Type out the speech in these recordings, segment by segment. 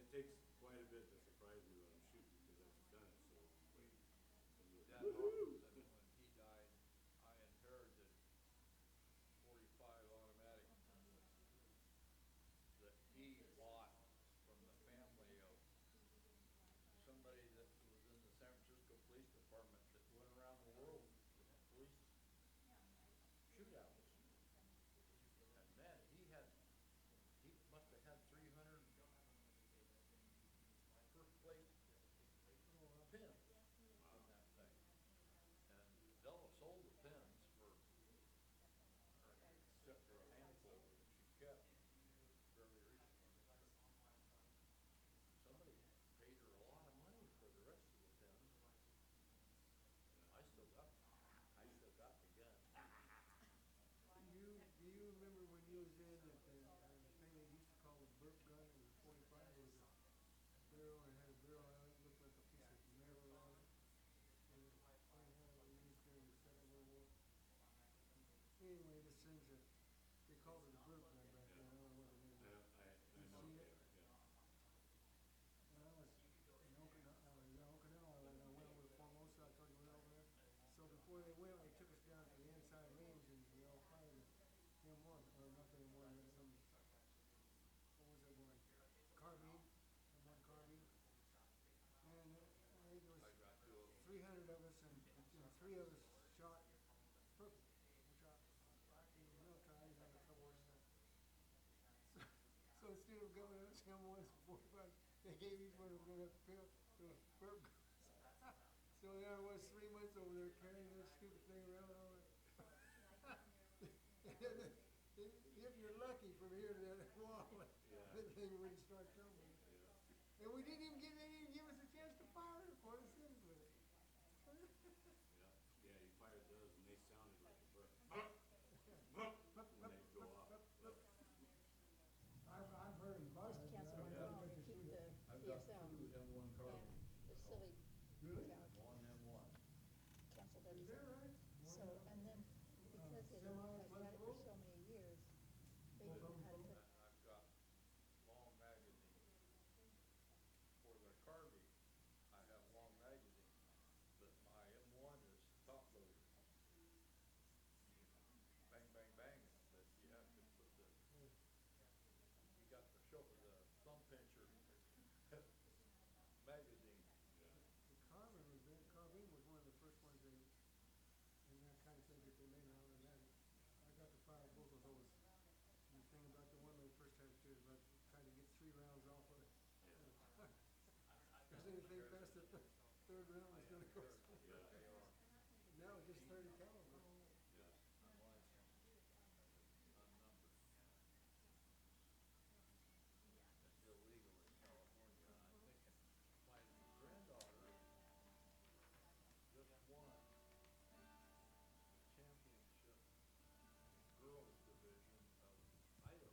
it takes quite a bit to surprise me when I'm shooting because I've done it so quick. Dad Hawkins said when he died, I inherited 45 automatic that he bought from the family of somebody that was in the San Francisco Police Department that went around the world with police shootouts. And man, he must have had 300 first place pins in that thing. And Della sold the pins for, except for a handful that she kept fairly recently. Somebody paid her a lot of money for the rest of the pins. I still got the gun. Do you remember when you was in at the thing they used to call a burp gun? It was a 45. It was a barrel and had a barrel on it. Looked like a piece of metal on it. And it was funny how they used during the Second World War. Anyway, this thing's they called it a burp gun back then. I don't know what it is. I know See they it? are, yeah. When I was in Okinawa, and I went over to Formosa. I told you we went over there. So before they went, they took us down to the inside range and we all fired the M1, or not the M1, some, what was that one? Carbine, M1 carbine. And I think there was I got 2 of them. 300 of us, and 3 of us shot perfect. We shot real times on a couple of them. So instead of going up to M1s for 45, they gave each one of them a pill to a burp gun. So there I was 3 months over there carrying that stupid thing around all that. If you're lucky from here to that wall, the thing wouldn't start tumbling. Yeah. And they didn't even give us a chance to fire it before the city with it. Yeah, you fired those and they sounded like a burp. When they'd go off. I've heard them Used to cancel one phone and keep the I've got DSL. 2 M1 carbines. And the silly Really? account One M1. canceled Is everything. that right? So, and then because it has had it for so many years, they didn't know how to put, And I've got long magazines. For the carbine, I have long magazines, but my M1 is top loader. Bang, bang, bang, but you have to put you got the thumb pincher magazine. The carbine was one of the first ones and that kind of thing that they made out of that. I got to fire both of those. And the thing about the one they first had to do is about trying to get 3 rounds off of it. Because anything past the third round was going to go. Now it's just 30 caliber. Unnumbered. It's illegal in California. I think my granddaughter just won the championship girls division of Idaho.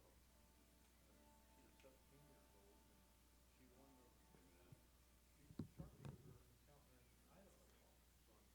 She was 17 years old and she won she's a sharpshooter in Idaho. So I'm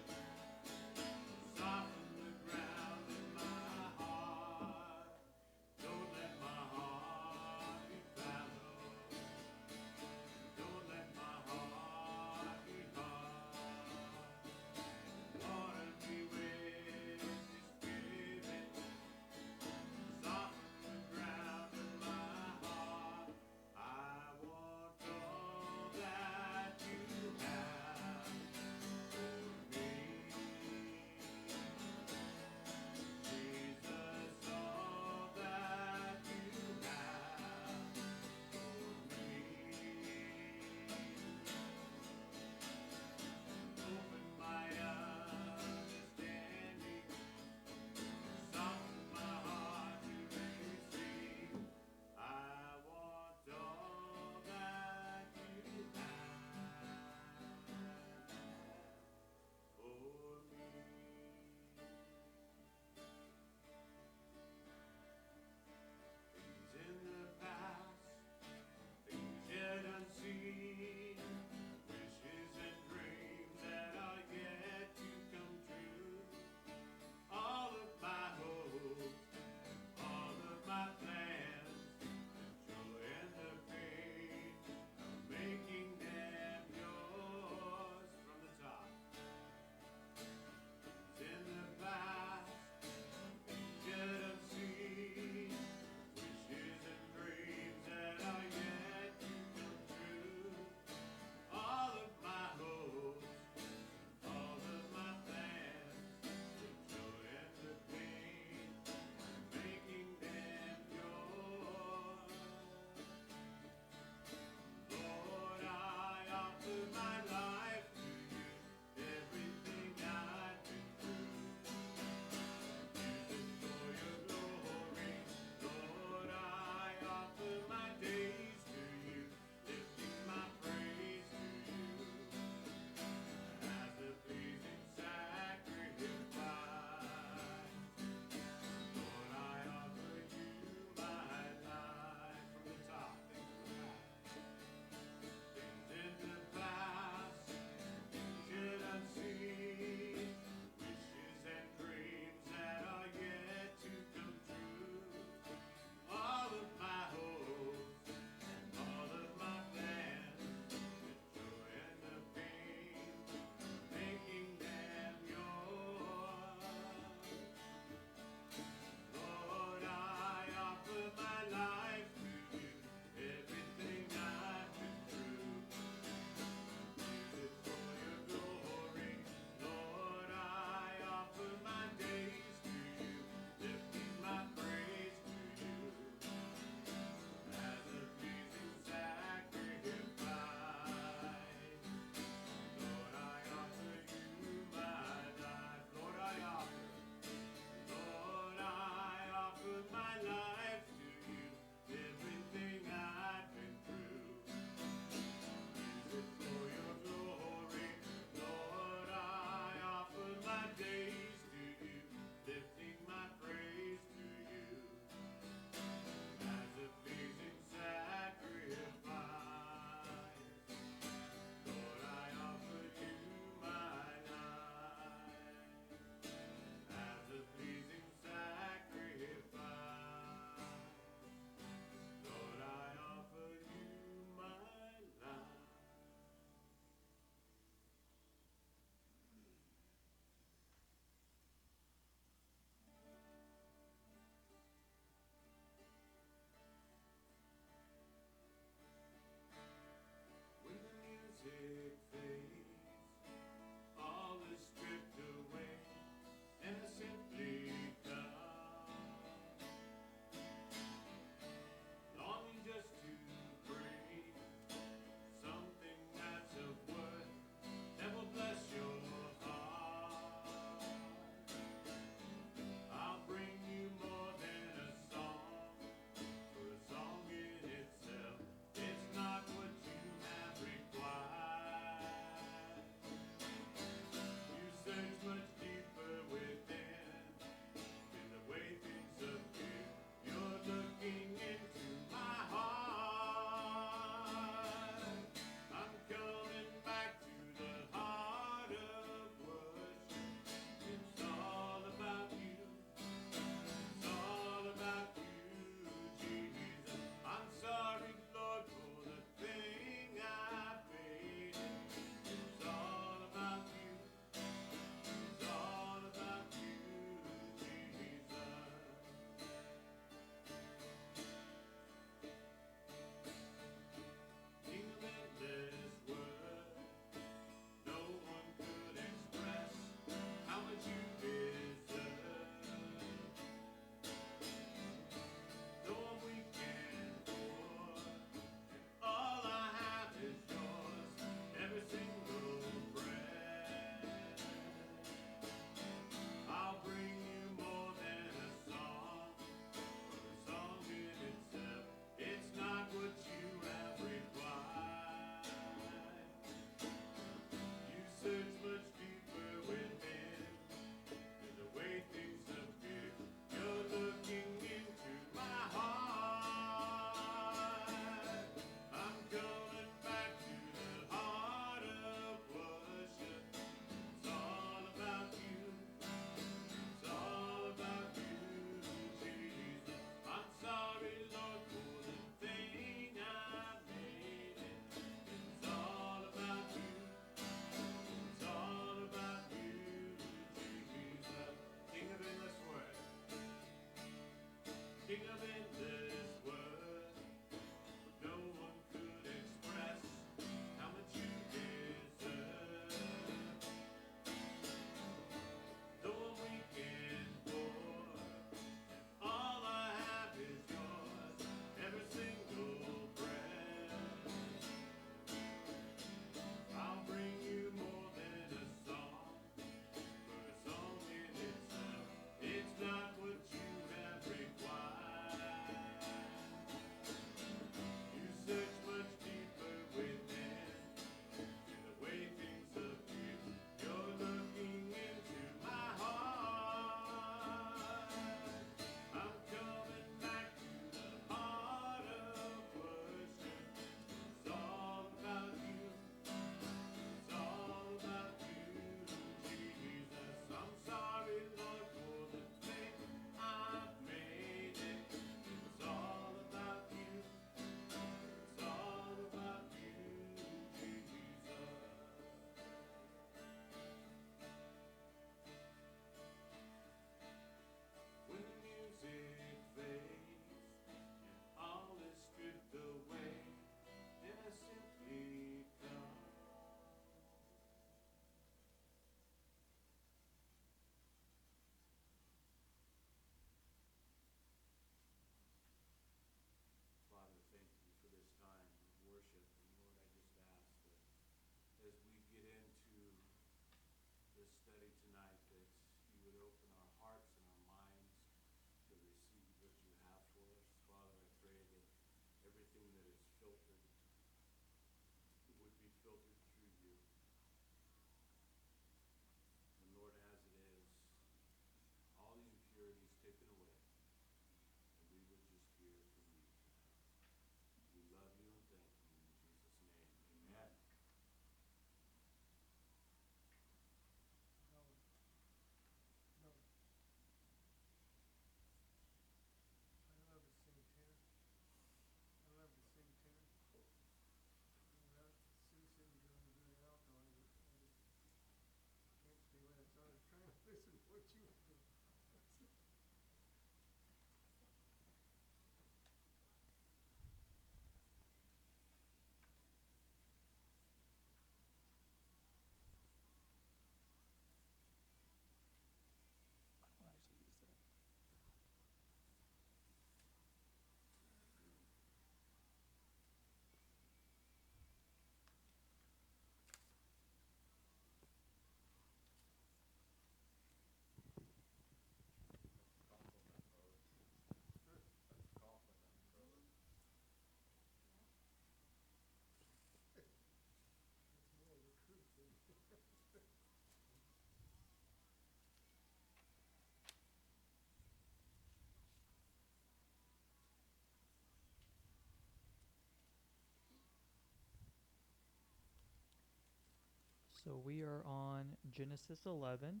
So we are on Genesis 11.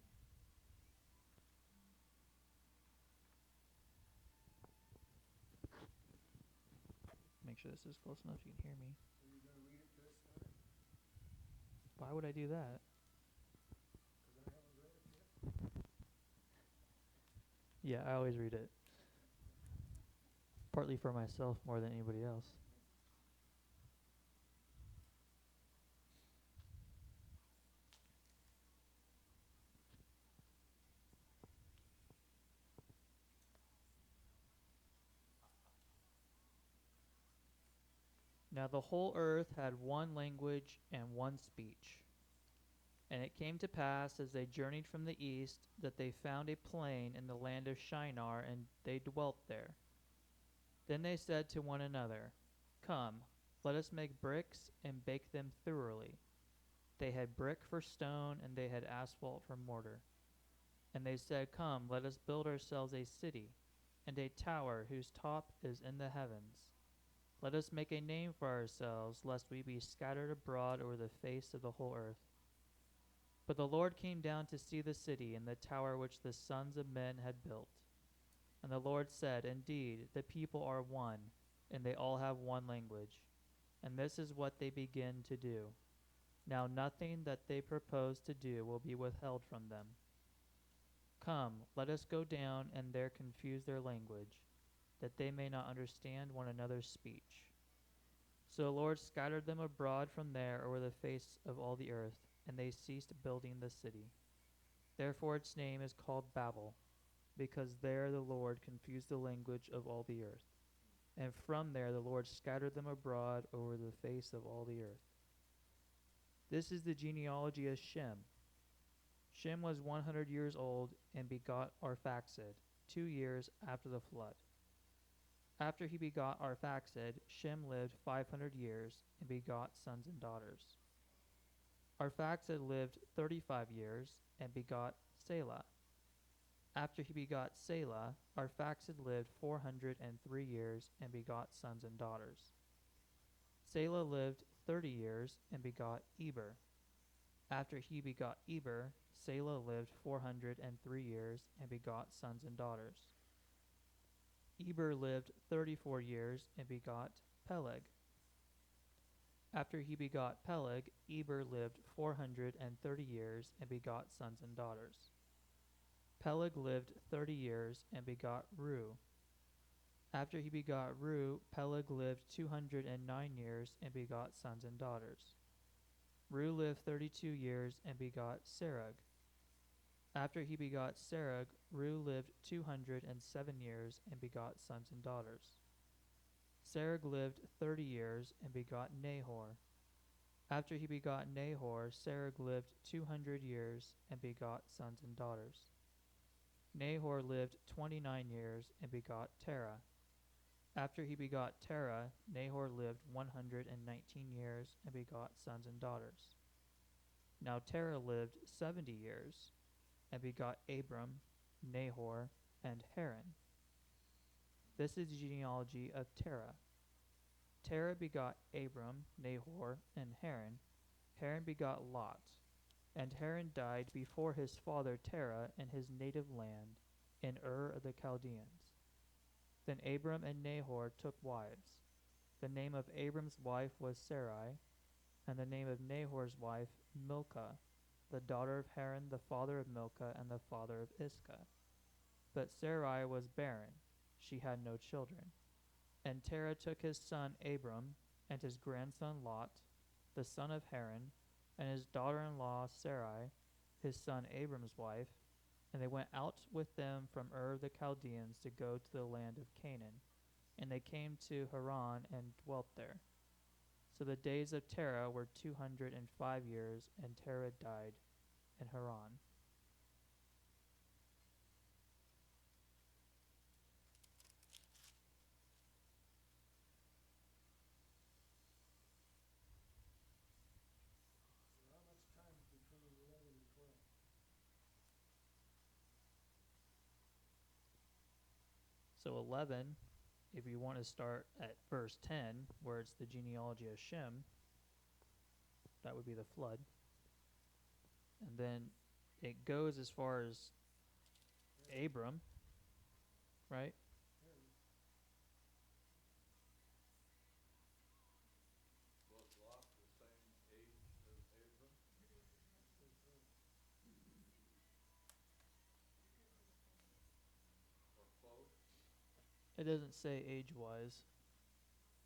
Make sure this is close enough you can hear me. Are you gonna read it to us tonight? Why would I do that? Cause I haven't read it yet. Yeah, I always read it. Partly for myself more than anybody else. Now the whole earth had one language and one speech. And it came to pass as they journeyed from the east that they found a plain in the land of Shinar, and they dwelt there. Then they said to one another, Come, let us make bricks and bake them thoroughly. They had brick for stone, and they had asphalt for mortar. And they said, Come, let us build ourselves a city, and a tower whose top is in the heavens. Let us make a name for ourselves, lest we be scattered abroad over the face of the whole earth. But the Lord came down to see the city and the tower which the sons of men had built. And the Lord said, Indeed, the people are one, and they all have one language. And this is what they begin to do. Now nothing that they propose to do will be withheld from them. Come, let us go down and there confuse their language, that they may not understand one another's speech. So the Lord scattered them abroad from there over the face of all the earth, and they ceased building the city. Therefore its name is called Babel, because there the Lord confused the language of all the earth. And from there the Lord scattered them abroad over the face of all the earth. This is the genealogy of Shem. Shem was 100 years old and begot Arphaxad 2 years after the flood. After he begot Arphaxad, Shem lived 500 years and begot sons and daughters. Arphaxad lived 35 years and begot Selah. After he begot Selah, Arphaxad lived 403 years and begot sons and daughters. Selah lived 30 years and begot Eber. After he begot Eber, Selah lived 403 years and begot sons and daughters. Eber lived 34 years and begot Peleg. After he begot Peleg, Eber lived 430 years and begot sons and daughters. Peleg lived 30 years and begot Reu. After he begot Reu, Peleg lived 209 years and begot sons and daughters. Reu lived 32 years and begot Serug. After he begot Serug, Reu lived 207 years and begot sons and daughters. Serug lived 30 years and begot Nahor. After he begot Nahor, Serug lived 200 years and begot sons and daughters. Nahor lived 29 years and begot Terah. After he begot Terah, Nahor lived 119 years and begot sons and daughters. Now Terah lived 70 years and begot Abram, Nahor, and Haran. This is the genealogy of Terah. Terah begot Abram, Nahor, and Haran. Haran begot Lot. And Haran died before his father Terah in his native land, in Ur of the Chaldeans. Then Abram and Nahor took wives. The name of Abram's wife was Sarai, and the name of Nahor's wife Milcah, the daughter of Haran, the father of Milcah, and the father of Iscah. But Sarai was barren; she had no children. And Terah took his son Abram, and his grandson Lot, the son of Haran, and his daughter-in-law Sarai, his son Abram's wife, and they went out with them from Ur of the Chaldeans to go to the land of Canaan. And they came to Haran and dwelt there. So the days of Terah were 205 years, and Terah died in Haran. So how much time between 11 and 12? So 11, if you want to start at verse 10, where it's the genealogy of Shem, that would be the flood. and then it goes as far as Abram, right? There it is. Was Lot the same age as Abram? Says so. Or close? It doesn't say age-wise.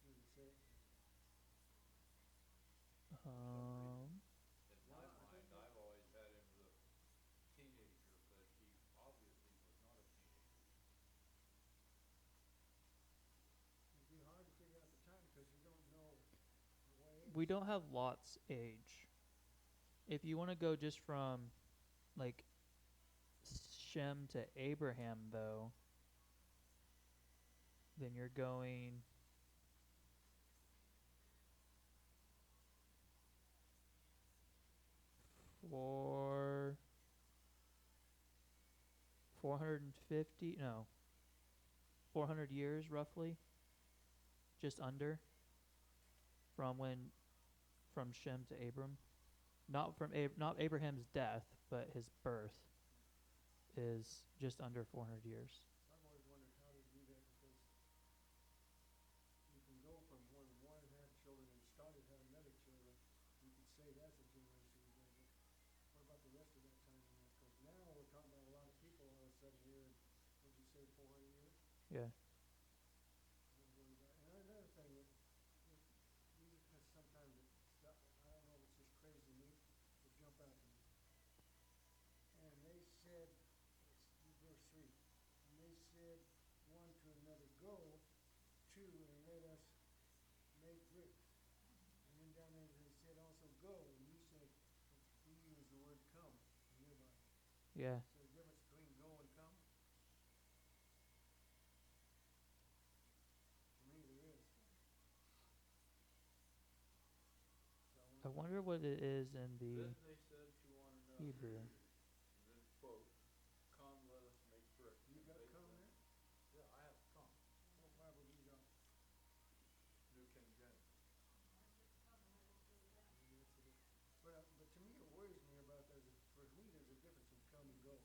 Does it say? Um, In No, my I think mind, I've always had him as a teenager, but he obviously was not a teenager. It'd be hard to figure out the time because you don't know what age. we don't have Lot's age. If you want to go just from like Shem to Abraham, though, then you're going for 450, no, 400 years roughly, just under, from Shem to Abram. Not Abraham's death, but his birth is just under 400 years. I've always wondered how they do that because you can go from when one had children and started having other children, you could say that's a generation ago, but what about the rest of that time? Because now we're talking about a lot of people all of a sudden here in, what'd you say, 400 years? Yeah. And another thing that these sometimes it stuff, I don't know if it's just crazy to me, it jump out to me. And they said, it's verse 3, and they said one to another, go to and let us make bricks. And then down there they said also go, and you said, you use the word come in your Bible. Yeah. Is there a difference between go and come? To me there is. So I wonder what it is in the Then they said to one another, Hebrew. and then quote, come, let us make bricks. you And got they come said- there? Yeah, I have come. What Bible do you got? New King James. Maybe that's it. But to me, what worries me about that is, for me, there's a difference in come and go.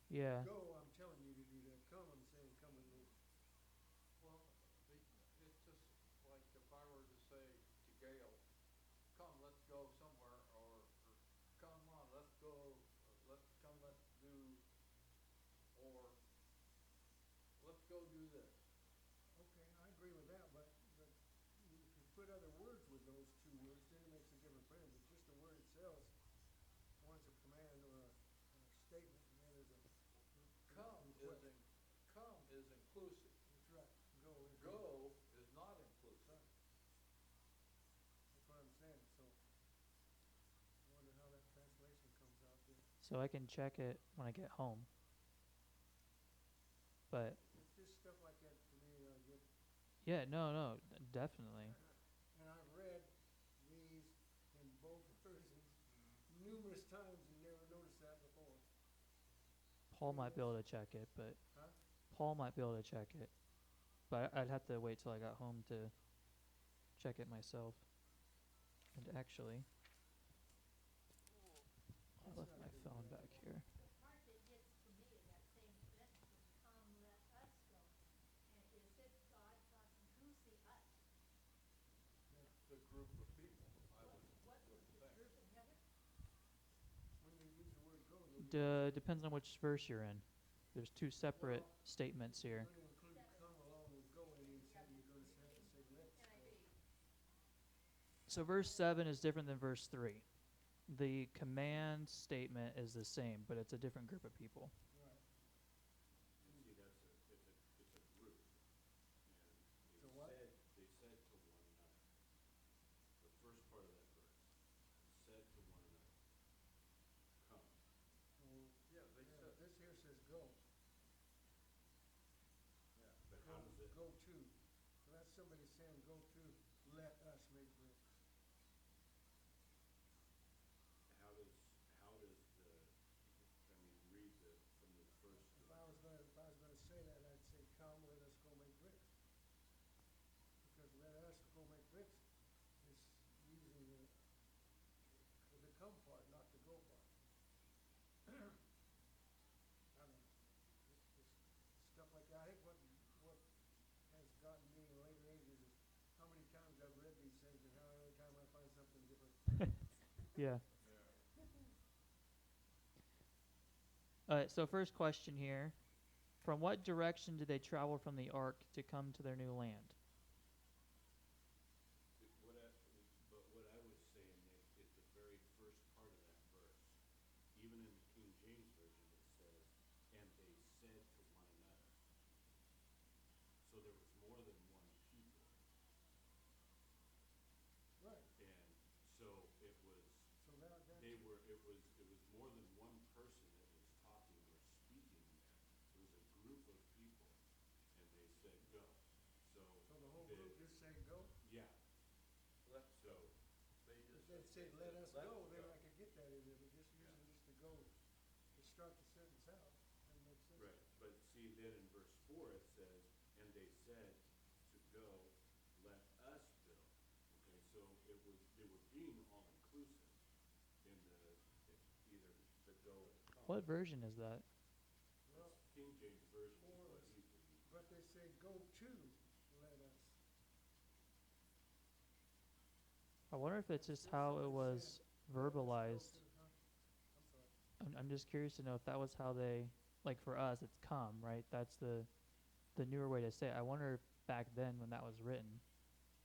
Yeah. Go, I'm telling you to do that. Come, I'm saying come with me. Well, it's just like if I were to say to Gail, come, let's go somewhere, or come on, let's go, let's do, or let's go do this. Okay, I agree with that, but if you put other words with those two words, then it makes a difference. But just the word itself, one's a command or a statement, and the other's a request. Come is inclusive. That's right. Go is. Go is not inclusive. Right. That's what I'm saying. So I wonder how that translation comes out there. So I can check it when I get home. But It's just stuff like that to me that I get. yeah, no, definitely. And I've read these in both versions numerous times and never noticed that before. Paul might be able to check it, but Huh? Paul might be able to check it. But I'd have to wait till I got home to check it myself. And actually, I left my phone back here. The part that gets to me in that same sentence is come, let us go. And is it God talking, who's the us? The group of people, I What would was the think. group in heaven? When you use the word go, though, Depends on which verse you're in. There's two separate statements here. you're going to include come along with go, and you're going to have to say let's go. So verse 7 is different than verse 3. The command statement is the same, but it's a different group of people. Right. And see, it's a group. And So what? they said to one another. The first part of that verse, said to one another, come. Well, Yeah, they said. this here says go. Yeah. But how does it, Go to. So that's somebody saying go to, let us make bricks. how does the, I mean, read from the first. If I was gonna say that, I'd say come, let us go make bricks. Because let us go make bricks is using the come part, not Yeah. Yeah. So first question here. From what direction did they travel from the ark to come to their new land? But what I was saying, Nick, is the very first part of that verse. Even in the King James Version, it says, and they said to one another. So there was more than one people. Right, And so it was, so that, it was more than one person that was talking or speaking there. It was a group of people, and they said, go. So so the whole group just say go? yeah, Let's so, go. They If just they said, said, let us go, then go. I could get that in there, but just usually just to go, to start the sentence out, that makes sense. right, but see, then in verse 4, it says, and they said to go, let us build. Okay, so they were being all-inclusive in either the go or the come. What version is that? Well, That's King James Version is for what us. he's reading. but they say go to, let us. I wonder if it's It just still how said- it it was said, "Let us go verbalized. to," huh? I'm sorry. I'm just curious to know if that was how they, like for us, it's come, right? That's the newer way to say it. I wonder if back then when that was written,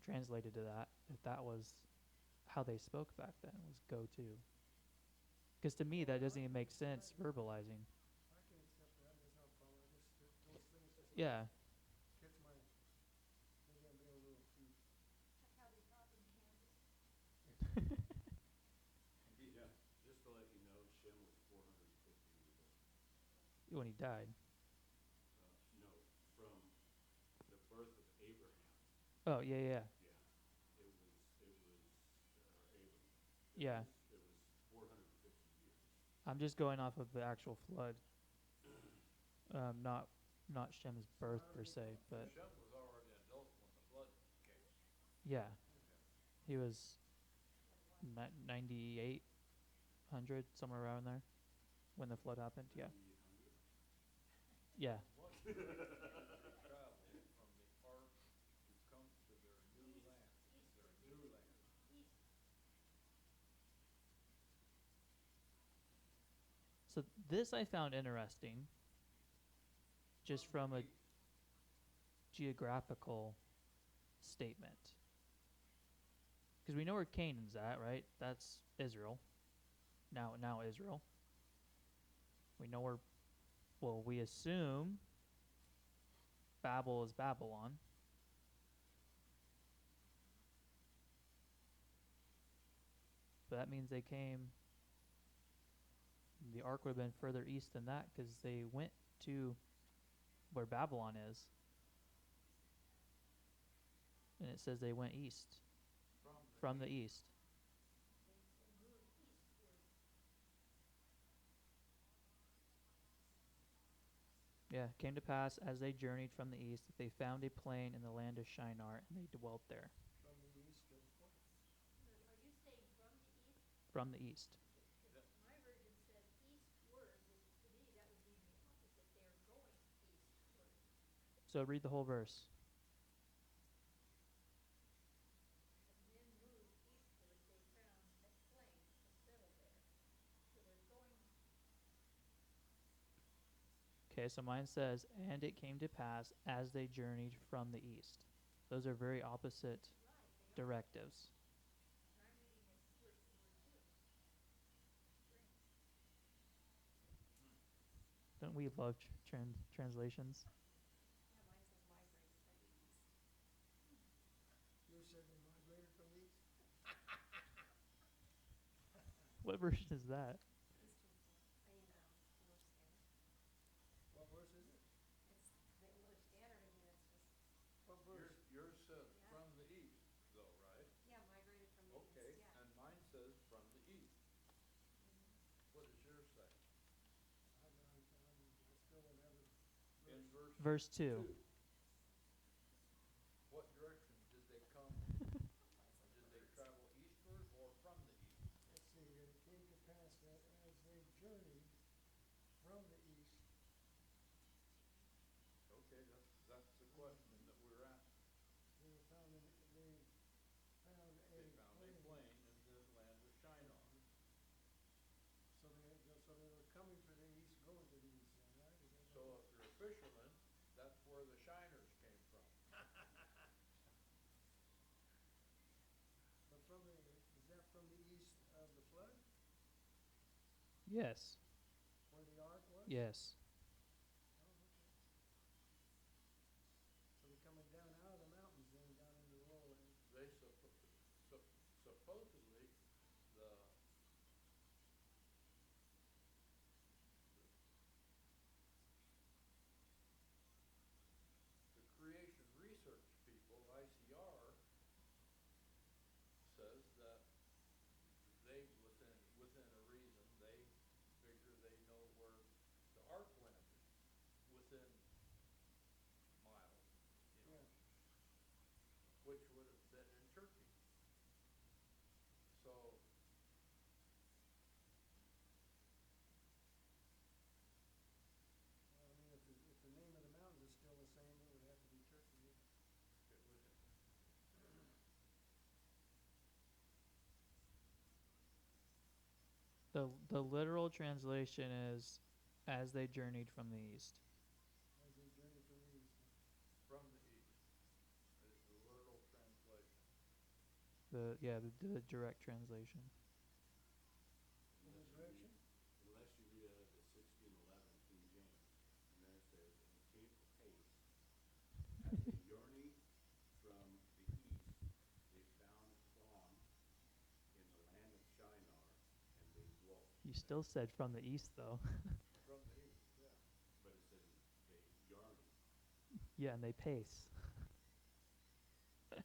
translated to that, if that was how they spoke back then, was go to. Because to me, that doesn't even make sense verbalizing. I can accept that, that's not a problem, I just, those things just Yeah. catch my, maybe I'm being a little too, Like how they taught in Kansas. Yeah, just to let you know, Shem was 450 years old. When he died. No, from the birth of Abraham. Oh, yeah, yeah. Yeah, it was Abram. Yeah. It was 450 years. I'm just going off of the actual flood. Not Shem's birth per se, but Shem was already an adult when the flood came. yeah. Yeah. He was 9,800, somewhere around there, when the flood happened. Yeah. 9,800? Yeah. What direction did they travel from the ark to come to their new land? Their new land. East. So this I found interesting, just from a East. geographical statement. Because we know where Canaan's at, right? That's Israel. Now Israel. We know where, well, we assume Babel is Babylon. But that means they came, the ark would have been further east than that because they went to where Babylon is. And it says they went east, from the east. They moved eastward. Yeah, came to pass as they journeyed from the east that they found a plain in the land of Shinar, and they dwelt there. from the east of what? Are you saying from the east? From the east. Because my version says eastward, which to me, that would mean the opposite. They are going eastward. So read the whole verse. The men moved eastward, they found a plain to settle there. So they're going, Okay, so mine says, and it came to pass as they journeyed from the east. Those are very opposite right, they are. directives. And I'm reading it word for word too. Strange. Don't we love translations? Yeah, mine says migrated from the east. You said they migrated from the east? What version is that? Eastern Standard. English Standard. What verse is it? It's the English Standard, I mean, it's just, What verse? Yours says Yeah. from the east, though, right? yeah, migrated from the Okay, east, yeah. and mine says from the east. What does yours say? I still don't have it. In Verse 2. What direction did they come? Did they travel eastward or from the east? Let's see, and it came to pass that as they journeyed from the east, Okay, that's the question that we're asking. they found a They found a plain in the land of Shinar. fishermen, that's where the shiners came from. But from the, is that from the east of the flood, Yes. where the ark was? Yes. Oh, okay. So they're coming down out of the mountains then, down into the lowlands. They supposedly, the the creation research people, ICR, says that they, within a reason, they figure they know where the ark landed, within miles, you know, Yeah. which would have been in Turkey. So, Well, I mean, if the name of the mountains is still the same, it would have to be Turkey, yeah. it would, The literal translation is as they journeyed from the east. As they journey from the east. from the east, is the literal translation. The direct translation. In the Unless you direction? read, unless you read out of the 1611 King James, and then it says, "And it came to pace, as they journeyed from the east, they found balm in the land of Shinar, and they dwelt You there." still said from the east though. From the east, yeah. But it says they journeyed. Yeah, and they pace. It's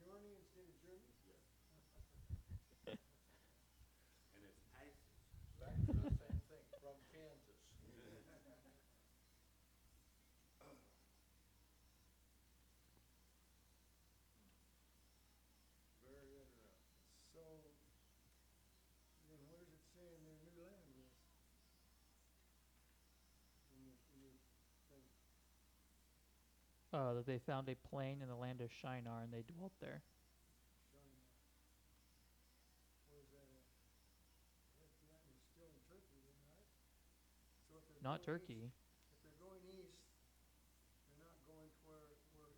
Yorny instead of Journey? Yes. And it's Isis. Back to the same thing, from Kansas. Very interesting. So, then where's it saying their new land was? In the thing. That they found a plain in the land of Shinar and they dwelt there. Shinar. Where's that at? That is still in Turkey then, right? So if they're Not going Turkey. east, if they're going east, they're not going to where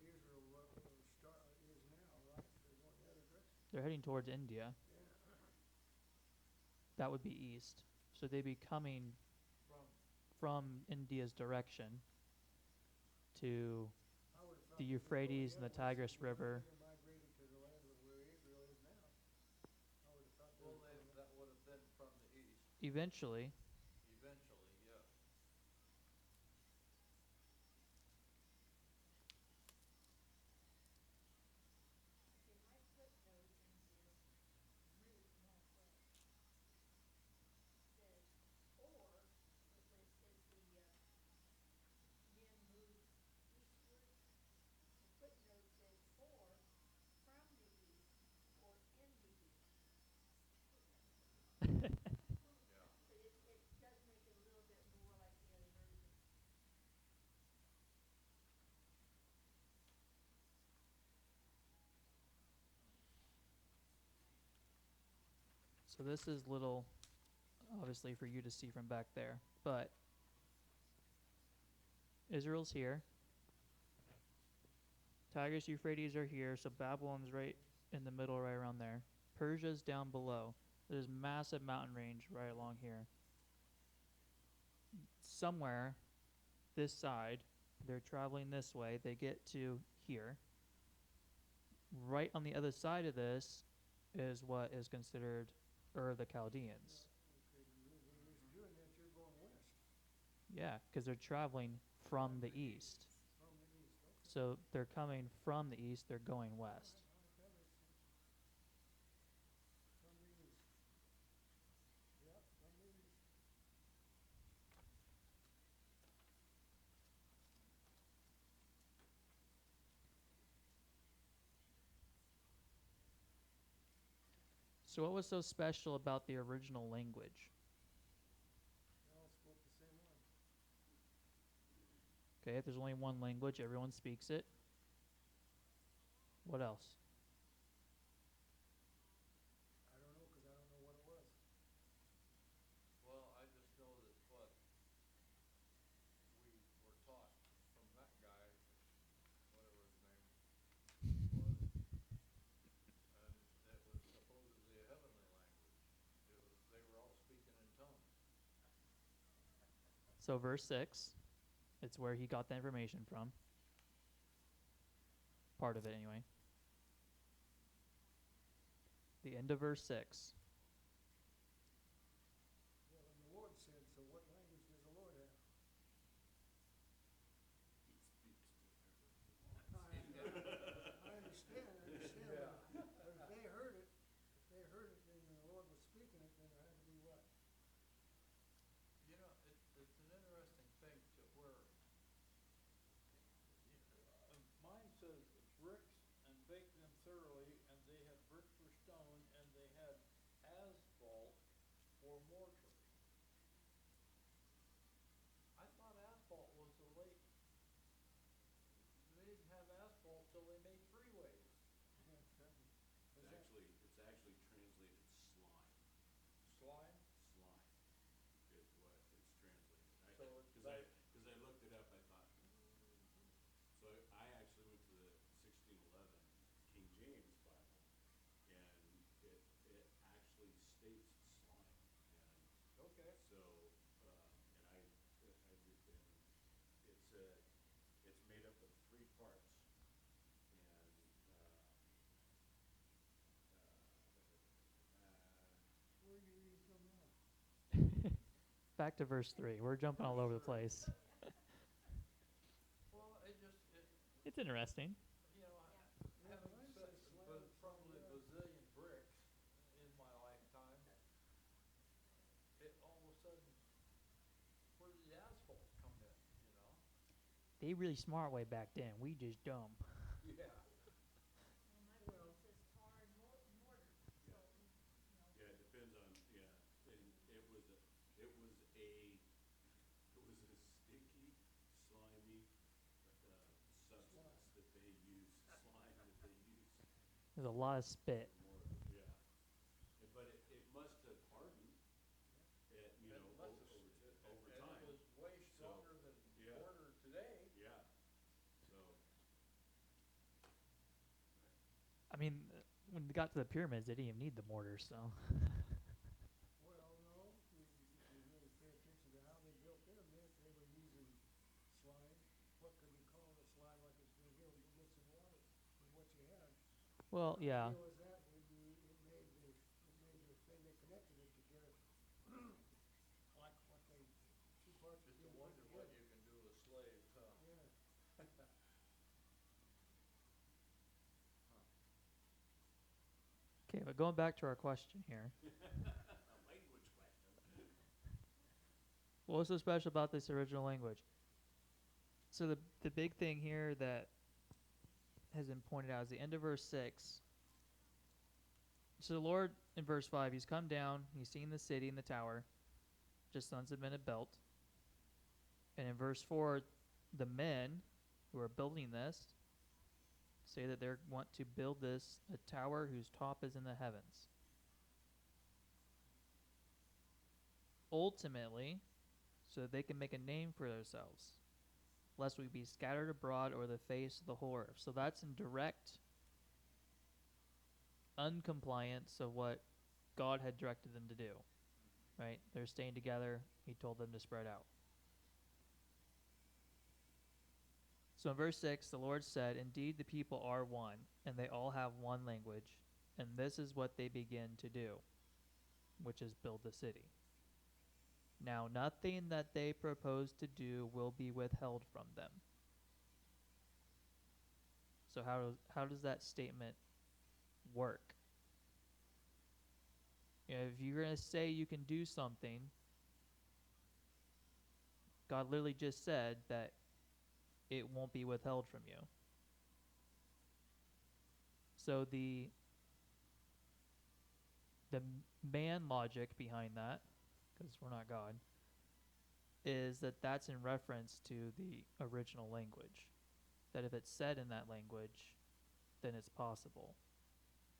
Israel is now, right? They're going the other direction. They're heading towards India. Yeah. That would be east. So they'd be coming From, from India's direction to I would have thought the they'd be going Euphrates and the other way, Tigris since we're River. here migrating to the land where Israel is now. I would have thought they well, were going that would have been from the east, Eventually, eventually, yes. Okay, my footnote in this really small print says, or, where it says the, men moved eastward. The footnote says, or from the east, or in the east. Yeah. But it does make it a little bit more like the other version. so this is little, obviously for you to see from back there, but Israel's here. Tigris, Euphrates are here, so Babylon's right in the middle, right around there. Persia's down below. There's massive mountain range right along here. Somewhere, this side, they're traveling this way. They get to here. Right on the other side of this is what is considered Ur the Chaldeans. Okay, when you're doing that, you're going west Yeah, because they're traveling from the east. from the east. Okay. So they're coming from the east, they're going west. All right, that makes sense. From the east. Yep, from the east. So what was so special about the original language? They all spoke the same one. Okay, if there's only one language, everyone speaks it. What else? I don't know, because I don't know what it was. Well, I just know that what we So verse 6, it's where he got the information from. Part of it, anyway. The end of verse 6. Well, and the Lord said, so what language does the Lord have? He speaks to I understand, Yeah. but if they heard it, and the Lord was speaking it, then there had to be what? You know, it's an interesting thing to where, mine says bricks and baked them thoroughly, and they had brick for stone, and they had asphalt for mortar. I thought asphalt was the late, they didn't have asphalt till they made freeways. Yeah, exactly. It's actually translated slime. Slime? Slime is what it's translated. So it's Because like- I looked it up, I thought, so I actually went to the 1611 King James Bible, and it actually states slime. And Okay. so, and I it's it's made up of three parts, and Where are you reading from now? Back to verse 3. We're jumping all over the place. Well, It's interesting. you know, Yeah, having mine set says slime, probably a yeah. bazillion bricks in my lifetime, it all of a sudden, where did the asphalt come in, you know? They really smart way back then. We just dumb. Yeah. Well, my Bible says tar and mortar, so, yeah, it depends on, yeah, and it was a sticky, slimy substance that they use, slime that they use. There's a lot of spit. Yeah. But it must have hardened, you know, It must have, over and time. it was way stronger than yeah. mortar today. Yeah. So. I mean, when they got to the pyramids, they didn't even need the mortar, so. Well, no, if you really pay attention to how they built them, they were using slime. What could we call the slime like it's been here, mixing water with what you had? Well, yeah. The idea was that it made the thing, they connected it together, like what they, two parts It's a being put wonder what together. you can do with slaves, huh? Yeah. Okay, but going back to our question here. A language question. What's so special about this original language? So the big thing here that has been pointed out is the end of verse 6. So the Lord, in verse 5, he's come down, he's seen the city and the tower, just sons have been built. And in verse 4, the men who are building this say that they want to build this a tower whose top is in the heavens. Ultimately, so that they can make a name for themselves, lest we be scattered abroad over the face of the whole earth. So that's in direct uncompliance of what God had directed them to do. Right? They're staying together. He told them to spread out. So in verse 6, the Lord said, "Indeed, the people are one, and they all have one language, and this is what they begin to do, which is build the city. Now nothing that they propose to do will be withheld from them." So how does that statement work? You know, if you're going to say you can do something, God literally just said that it won't be withheld from you. So the man logic behind that, because we're not God, is that that's in reference to the original language. That if it's said in that language, then it's possible.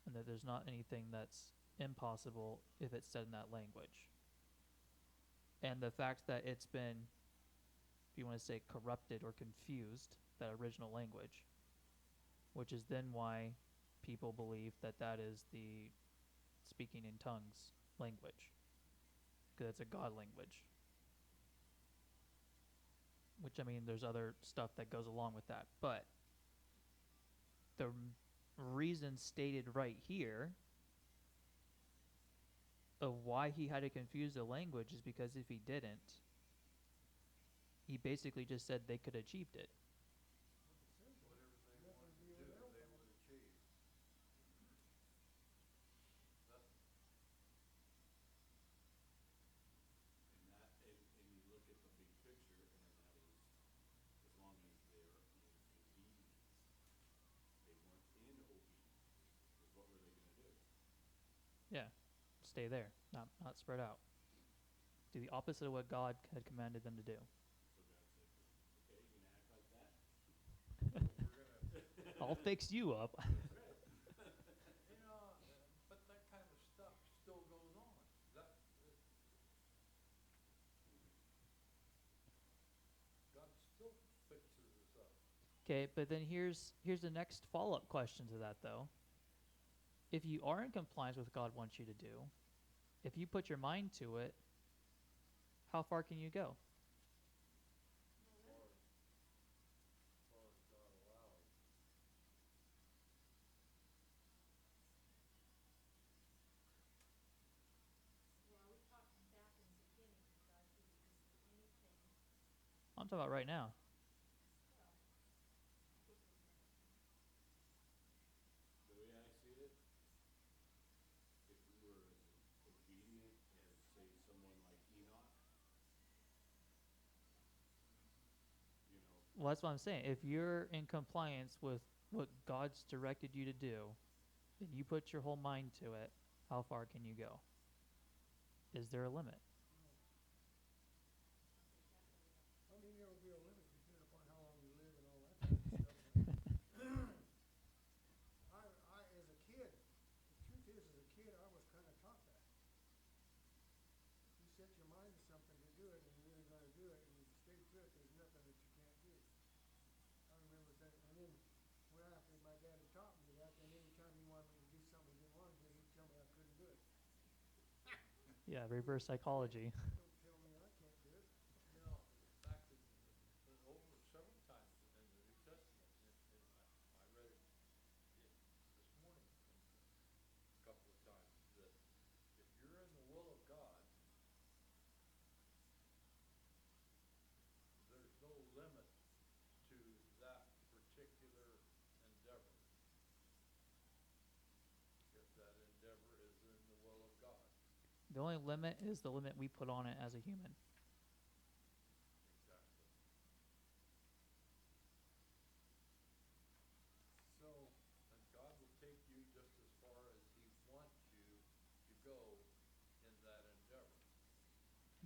And that there's not anything that's impossible if it's said in that language. And the fact that it's been, if you want to say, corrupted or confused, that original language, which is then why people believe that that is the speaking in tongues language, because it's a God language. which I mean, there's other stuff that goes along with that. But the reason stated right here of why he had to confuse the language is because if he didn't, he basically just said they could have achieved it. Whatever they Nothing wanted to to do do, with they alcohol. would achieve. That, And you look at the big picture, and that is, as long as they're in obedience, they weren't in obedience, because what were they gonna do? Yeah, stay there, not spread out. Do the opposite of what God had commanded them to do. So God said, okay, you gonna act like that? we're gonna, I'll fix you up. That's right. but that kind of stuff still goes on. That, God still fixes us up. Okay, but then here's the next follow-up question to that though. If you are in compliance with what God wants you to do, if you put your mind to it, how far can you go? As far as God allows. Well, we talked back in the beginning, God didn't just do anything, I'm talking about right now. well, I think there's limits. The way I see it, if we were as obedient as, say, someone like Enoch, you know, Well, that's what I'm saying. If you're in compliance with what God's directed you to do, and you put your whole mind to it, how far can you go? Is there a limit? I mean, there will be a limit depending upon how long you live and all that kind of stuff. As a kid, the truth is, as a kid, I was kind of taught that. If you set your mind to something to do it, and you're really going to do it, and you stay to it, there's nothing that you can't do. I remember that, and then after my dad had taught me that, then anytime he wanted me to do something he didn't want to do, he'd tell me I couldn't do it. Yeah, reverse psychology. Don't tell me I can't do it. In fact, over several times in the New Testament, and I read it this morning a couple of times, that if you're in the will of God, there's no limit to that particular endeavor. If that endeavor is in the will of God. The only limit is the limit we put on it as a human. Exactly. So, And God will take you just as far as He wants you to go in that endeavor.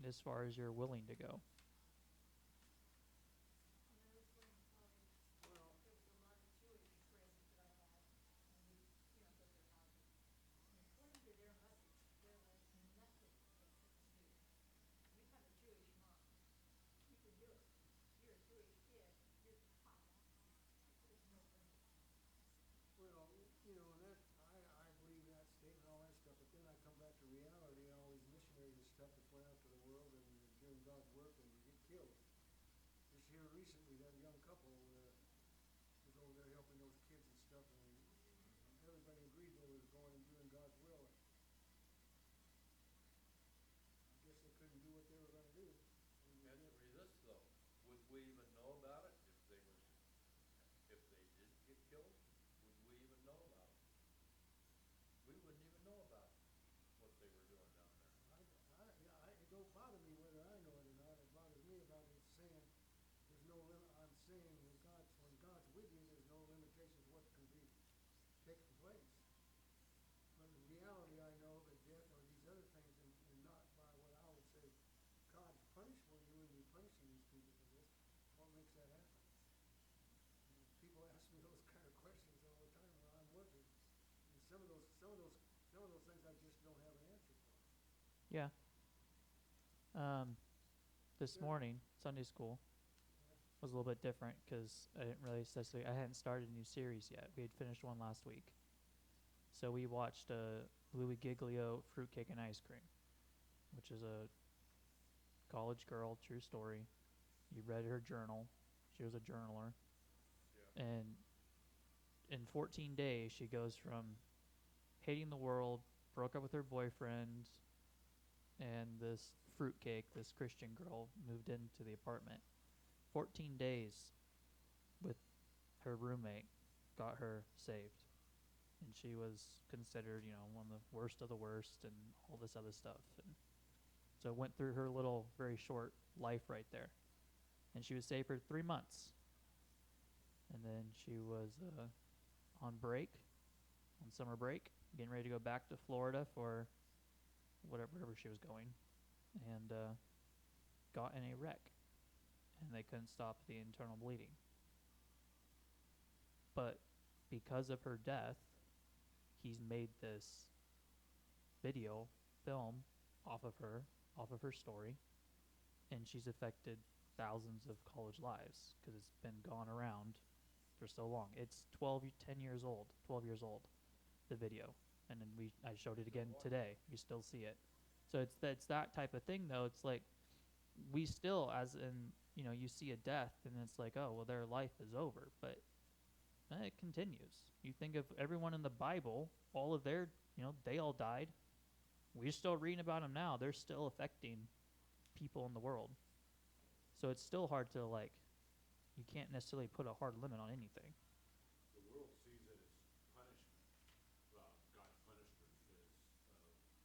And as far as you're willing to go. When I was going to college, well, there was a lot of Jewish friends that I had, and we, go to their houses. And according to their message, there was nothing they couldn't do. You have a Jewish mom, you can do it. You're a Jewish kid, you're taught. There's no limit. well, and that, I believe that statement, all that stuff, but then I come back to reality, all these missionaries and stuff that's went out to the world and they're doing God's work and you get killed. Just here recently, that young couple, was over there helping those kids and stuff, and everybody agreed they was going and doing God's will. I guess they couldn't do what they were gonna do. Answer me this though, would we even know about it if they did get killed? Would we even know about it? We wouldn't even know about what they were doing down there. It don't bother me whether I know it or not, it bothers me about it saying, there's no limit, I'm saying when God's with you, there's no limitations what can be taking place. But in reality, I know that death or these other things, and not by what I would say, God's punishful you and you're punishing these people for this, what makes that happen? People ask me those kind of questions all the time while I'm working. And some of those things I just don't have an answer for. Yeah. This morning, Sunday school was a little bit different because I didn't really I hadn't started a new series yet. We had finished one last week. So we watched Louis Giglio Fruitcake and Ice Cream, which is a college girl, true story. He read her journal. She was a journaler. Yeah. And in 14 days, she goes from hating the world, broke up with her boyfriend, and this fruitcake, this Christian girl, moved into the apartment. 14 days with her roommate got her saved. And she was considered, one of the worst of the worst and all this other stuff. And so it went through her little, very short life right there. And she was saved for 3 months. And then she was on break, on summer break, getting ready to go back to Florida for wherever she was going, and got in a wreck. And they couldn't stop the internal bleeding. But because of her death, he's made this film off of her story, and she's affected thousands of college lives because it's been gone around for so long. It's 10 years old, 12 years old, the video. And then I showed it again today. You still see it. So it's that type of thing, though. It's like we still, as in, you see a death, and it's like, oh, well, their life is over. But it continues. You think of everyone in the Bible, all of their, they all died. We're still reading about them now. They're still affecting people in the world. So it's still hard to, you can't necessarily put a hard limit on anything. The world sees it as punishment. Well, God punished her because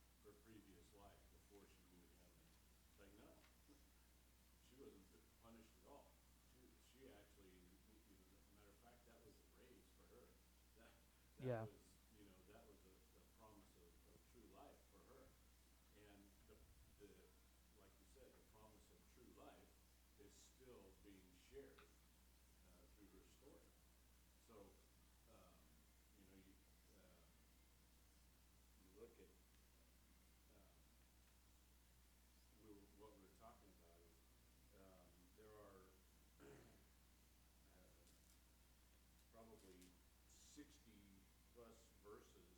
of her previous life before she knew him. And it's like, no, she wasn't punished at all. She actually, matter of fact, that was a raise for her. That Yeah. was, that was a promise of true life for her. And like you said, the promise of true life is still being shared through her story. So, you look at what we were talking about is there are probably 60 plus verses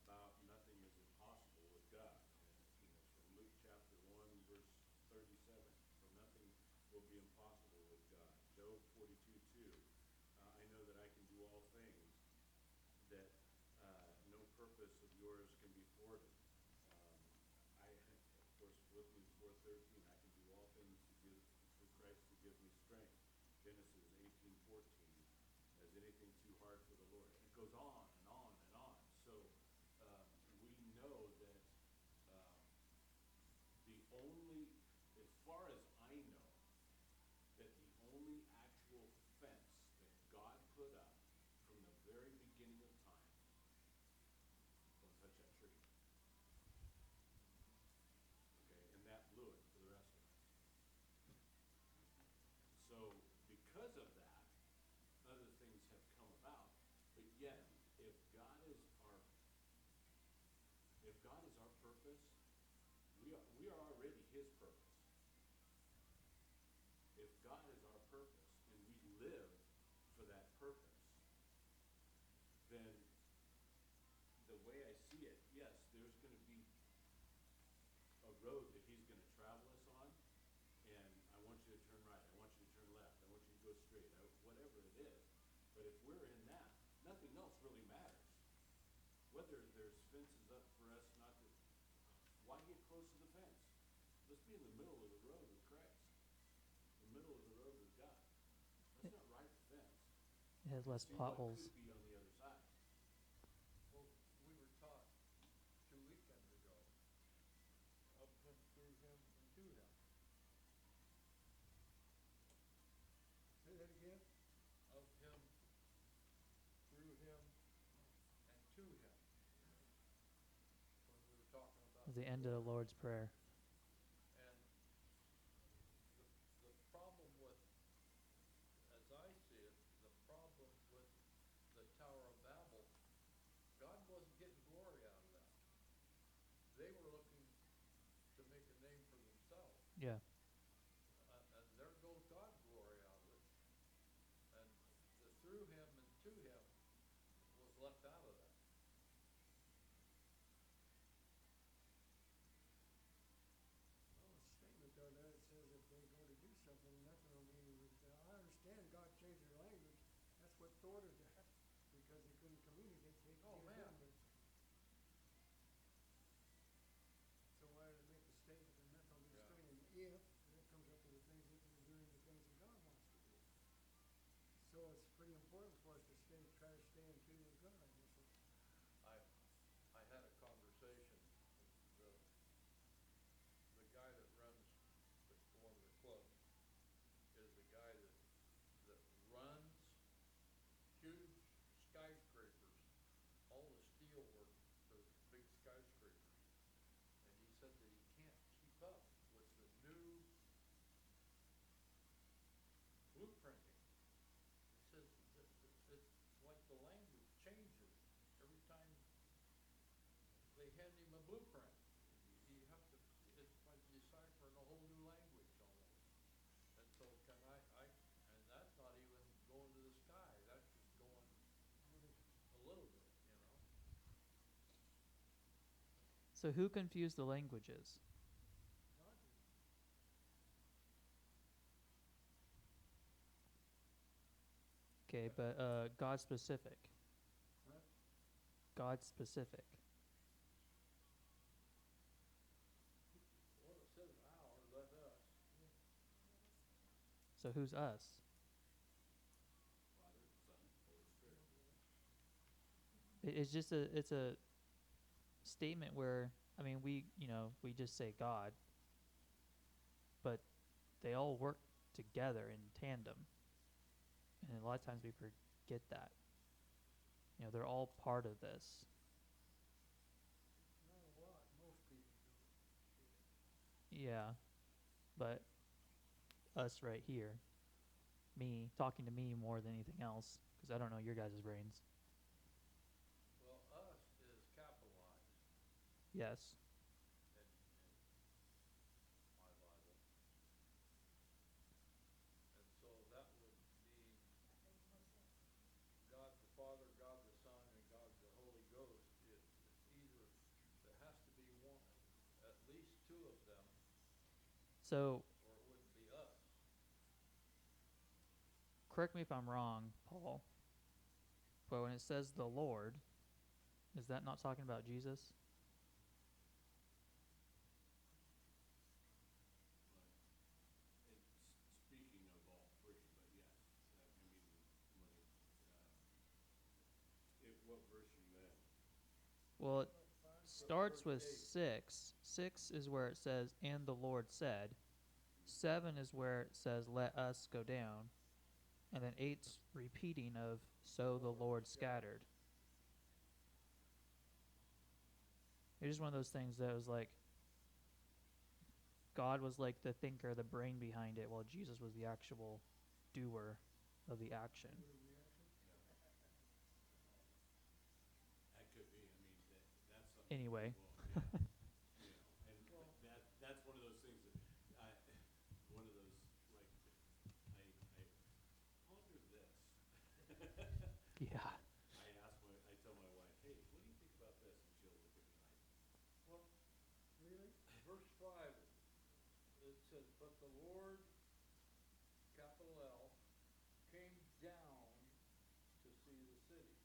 about nothing is impossible with God. From Luke chapter 1, verse 37, for nothing will be impossible with God. Job 42:2, I know that I can do all things, that no purpose of yours can be thwarted. Of course, Philippians 4:13, I can do all things through Christ to give me strength. Genesis 18:14, is anything too hard for the Lord? And it goes on and on and on. So we know that the only, as far as I know, that the only actual fence that God put up from the very beginning of time, don't touch that tree. Okay, and that blew it for the rest of us. So because of that, other things have come about. But yet, if God is our purpose, we are already his purpose. If God is our purpose and we live for that purpose, then the way I see it, yes, there's going to be a road that he's going to travel us on, and I want you to turn right, I want you to turn left, I want you to go straight, whatever it is. But if we're in that, nothing else really matters. Whether there's fences up for us not to, why get close to the fence? Let's be in the middle of the road with Christ, the middle of the road with God. Let's not ride the fence. It has less See potholes. what could be on the other side. Well, we were taught 2 weekends ago, of him, through him, and to him. Say that again? Of him, through him, and to him. When we were talking about The end of the Lord's Prayer. And the problem with, as I see it, the problem with the Tower of Babel, God wasn't getting glory out of that. They were looking to make a name for themselves. Yeah. And there goes God's glory out of it. And the through him and to him was left out of that. ordered that because they couldn't communicate, they Oh, can't man. hear them. So why did it make a statement, and that's all they're Yeah. saying, if, and it comes up with the things that they're doing, the things that God wants to do. So it's pretty important for us to try to stay in tune with God, that's all. I had a conversation, the, the guy that runs one of the clubs is the guy that runs huge skyscrapers, all the steel work for big skyscrapers. And he said that he can't keep up with the new blueprinting. He says that it's like the language changes every time they hand him a blueprint. You have to, it's like deciphering a whole new language almost. And so and that's not even going to the sky, that's just going a little bit, you know? So who confused the languages? God did. Okay, but God specific. Huh? God specific. Well, it says our, let us. So who's us? Father, Son, Holy Spirit. It's just it's a statement where, I mean, we just say God, but they all work together in tandem. And a lot of times we forget that. They're all part of this. Not a lot, most people do. Yeah. But us right here, me, talking to me more than anything else, because I don't know your guys' brains. Well, us is capitalized Yes. in my Bible. And so that would mean God the Father, God the Son, and God the Holy Ghost. It's either, there has to be one, at least two of them, So, or it wouldn't be us. correct me if I'm wrong, Paul, but when it says the Lord, is that not talking about Jesus? But it's speaking of all three, but yes, what verse are you at? Well, it starts Verse with 8. 6. 6 is where it says, and the Lord said. 7 is where it says, let us go down. And then 8's repeating of, so the Lord scattered. It's just one of those things that was like, God was like the thinker, the brain behind it, while Jesus was the actual doer of the action. Your reaction? That could be, I mean, that's something. Anyway. Well, yeah, and Well, that's one of those things that one of those, like, I ponder this. Yeah. I tell my wife, hey, what do you think about this? And she'll look at me like, well, Really? verse 5, it says, but the Lord, capital L, came down to see the city.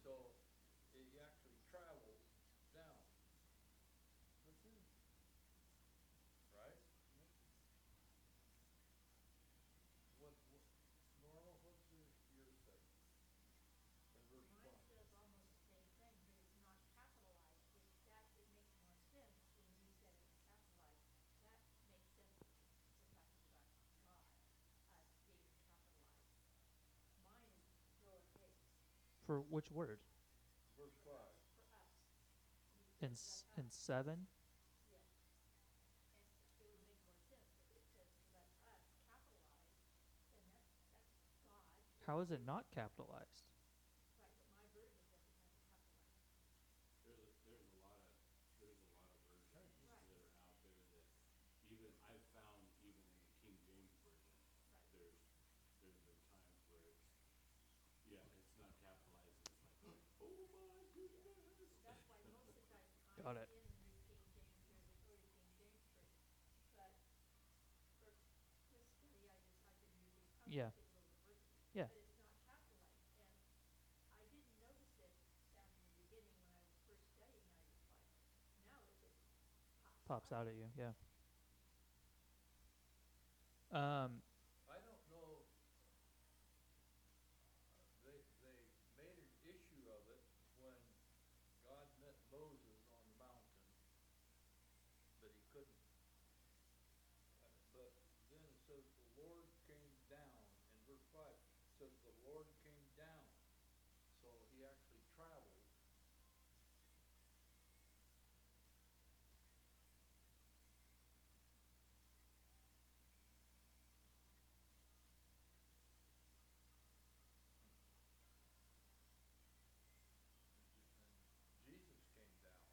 So he actually traveled down, That's it. right? What Norma, what's your say? In verse Mine 5. says almost the same thing, but it's not capitalized, it makes more sense when you said it was capitalized. That makes sense if we're talking about God, being capitalized. Mine is lowercase, For which word? Verse 5. for us. You In, said in let us, 7? yes. And it would make more sense if it says let us capitalized, then that's God. How is it not capitalized? Right, but my version doesn't have it capitalized. there's a lot of versions Right. that are out there that even I've found even in the King James version, Right. there's been times where it's not capitalized and it's like, oh my goodness. That's why most of the time Got I'm it. in New King James Version or the King James Version. But for this study, I just typed in New King, Yeah. take a little bit version. Yeah. But it's not capitalized pops out at you. Yeah. I don't know, they made an issue of it when God met Moses on the mountain, but he couldn't. But then it says the Lord came down, in verse 5, it says the Lord came down. So he actually traveled. And Jesus came down.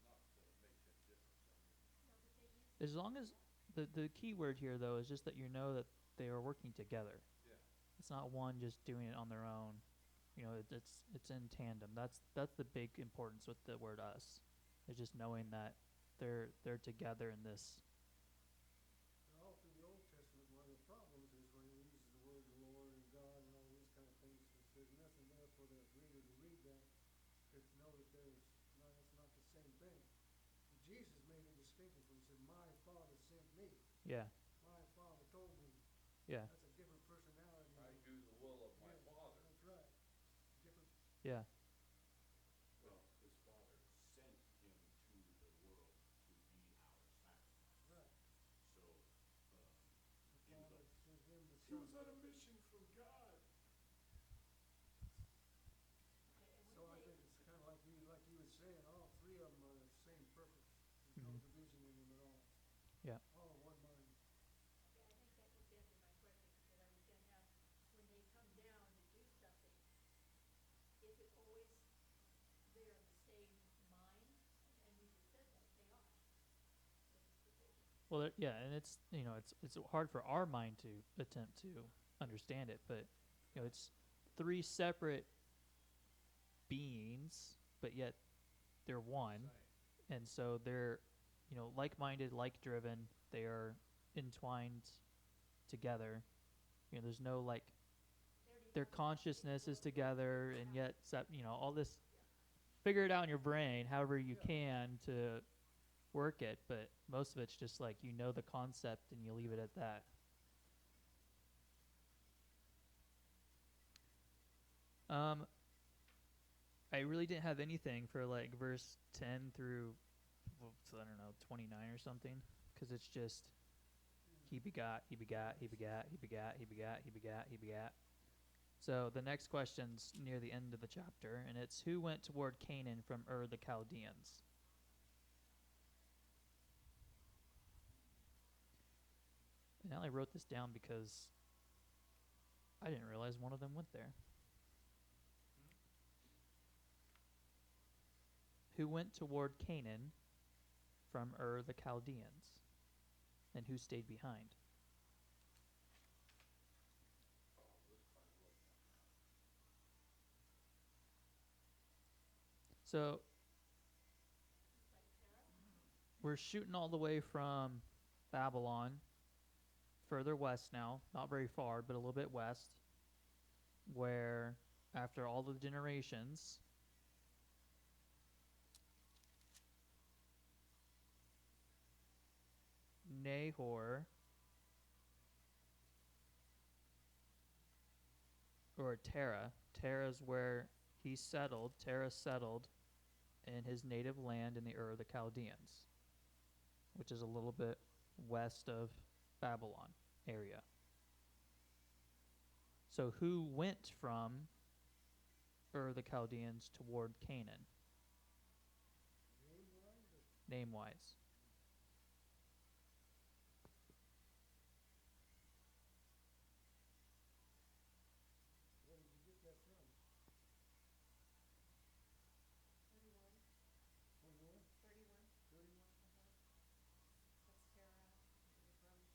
Not that it makes any difference. I mean, No, but they used. As long as the key word here though is just that you know that they are working together. yeah. It's not one just doing it on their own. You know, it's in tandem. That's the big importance with the word us. Is just knowing that they're together in this. And all through the Old Testament, one of the problems is when he uses the word Lord and God and all these kind of things, there's nothing there for the reader to read that to know that it's not the same thing. Jesus made a distinction when he said, "My Father sent me. Yeah. My Father told me." Yeah. That's a different personality. I do the will of my Yeah, Father. that's right. Different. Yeah. Well, his father sent him to the world to be our sacrifice. Right. So, The even Father though sent him the he Son. was on a mission from God. Okay, and So when I they, think it's kind of like you were saying, all three of them are the same purpose. There's no Mhm. division in them at all. Yeah. All of one mind. okay, I think that just answered my question, because I was gonna ask, when they come down to do something, is it always they're of the same mind? And you just said that, they are. So it's division. Well, yeah, and it's hard for our mind to attempt to understand it, but it's three separate beings, but yet they're one, Same. and so they're like-minded, like-driven. They are entwined together. There's no like They already their have that consciousness is together, and Yeah. yet all this. Figure it out in your brain, however you Yeah. can to work it, but most of it's just like the concept and you leave it at that. I really didn't have anything for like verse 10 through I don't know 29 or something, because it's just he begot, he begot, he begot, he begot, he begot, he begot, he begot. So the next question's near the end of the chapter, and it's who went toward Canaan from the Chaldeans. And I only wrote this down because I didn't realize one of them went there. Who went toward Canaan from the Chaldeans, and who stayed behind? Oh, this part I wrote that down. So Like Terra? we're shooting all the way from Babylon, further west now, not very far, but a little bit west, where after all the generations, Nahor, or Terah's where he settled. Terah settled in his native land in the of the Chaldeans, which is a little bit west of Babylon area. So who went from the Chaldeans toward Canaan, Name-wise, or name-wise? where did you get that from? 31, 21? 31. 31? That's Terra, and from Lot.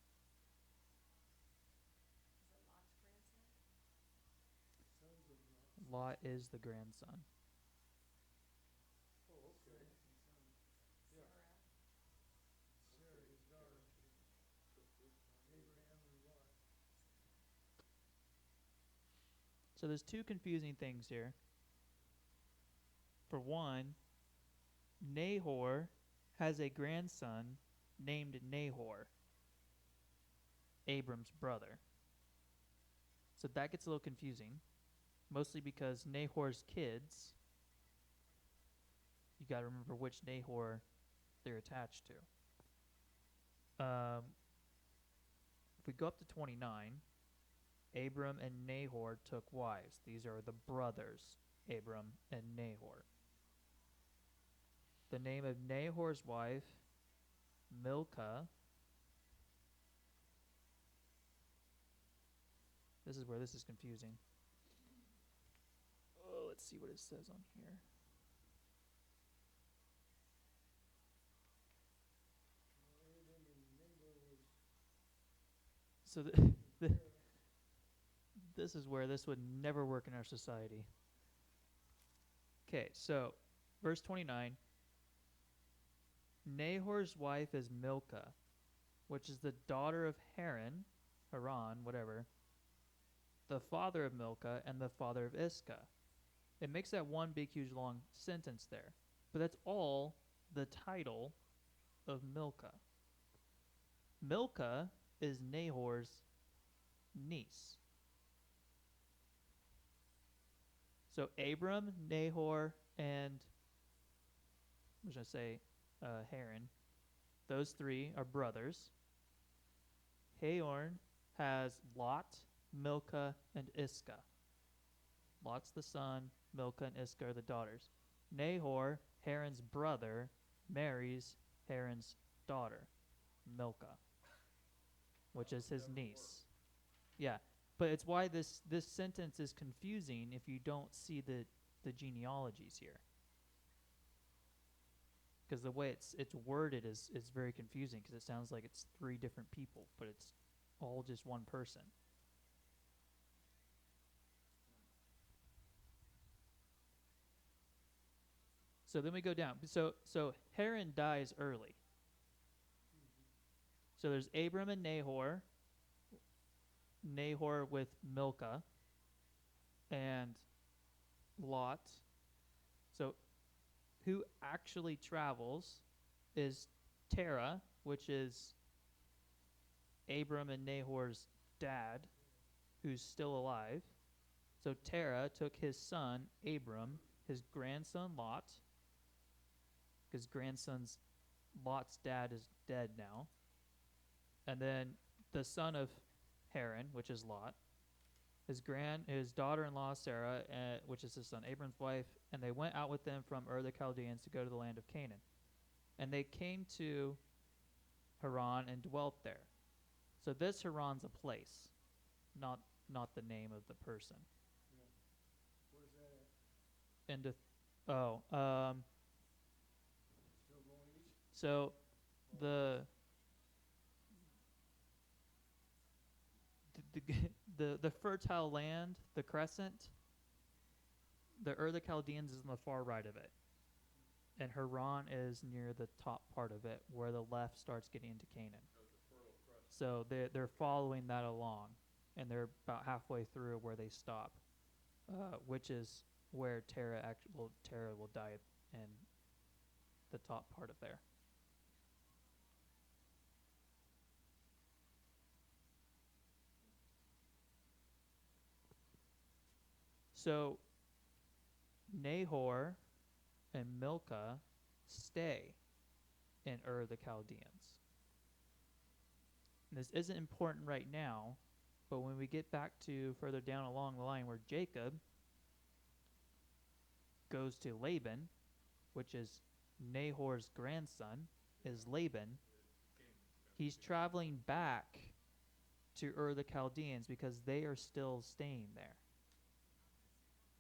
Is it Lot's grandson? Sons of Lot is the grandson. Oh, okay. sons and sons. Yeah. Sarah. Sarah, his daughter, Took this one. Abraham and Lot. So there's two confusing things here. For one, Nahor has a grandson named Nahor, Abram's brother. So that gets a little confusing, mostly because Nahor's kids, you got to remember which Nahor they're attached to. If we go up to 29, Abram and Nahor took wives. These are the brothers, Abram and Nahor. The name of Nahor's wife, Milcah. This is where this is confusing. Oh, let's see what it says on here. So this is where this would never work in our society. Okay, so verse 29. Nahor's wife is Milcah, which is the daughter of Haran, whatever, the father of Milcah and the father of Iscah. It makes that one big, huge, long sentence there. But that's all the title of Milcah. Milcah is Nahor's niece. So Abram, Nahor, and what should I say? Haran. Those three are brothers. Haran has Lot, Milcah, and Iscah. Lot's the son, Milcah and Iscah are the daughters. Nahor, Haran's brother, marries Haran's daughter, Milcah, which is his niece. Yeah, but it's why this sentence is confusing if you don't see the genealogies here. Because the way it's worded is very confusing because it sounds like it's three different people, but it's all just one person. So then we go down. So Haran dies early. So there's Abram and Nahor. Nahor with Milcah and Lot. So who actually travels is Terah, which is Abram and Nahor's dad, who's still alive. So Terah took his son, Abram, his grandson, Lot, because Lot's dad is dead now. And then the son of Haran, which is Lot, his daughter-in-law Sarah, which is his son Abram's wife, and they went out with them from Ur the Chaldeans to go to the land of Canaan. And they came to Haran and dwelt there. So this Haran's a place, not the name of the person. Yeah. Where's that at? Still going east? So the fertile land, the crescent, the Ur the Chaldeans is on the far right of it. And Haran is near the top part of it, where the left starts getting into Canaan. So they're following that along, and they're about halfway through where they stop, which is where Terah will die in the top part of there. So Nahor and Milcah stay in Ur the Chaldeans. And this isn't important right now, but when we get back to further down along the line where Jacob goes to Laban, which is Nahor's grandson, is Laban, he's traveling back to Ur the Chaldeans because they are still staying there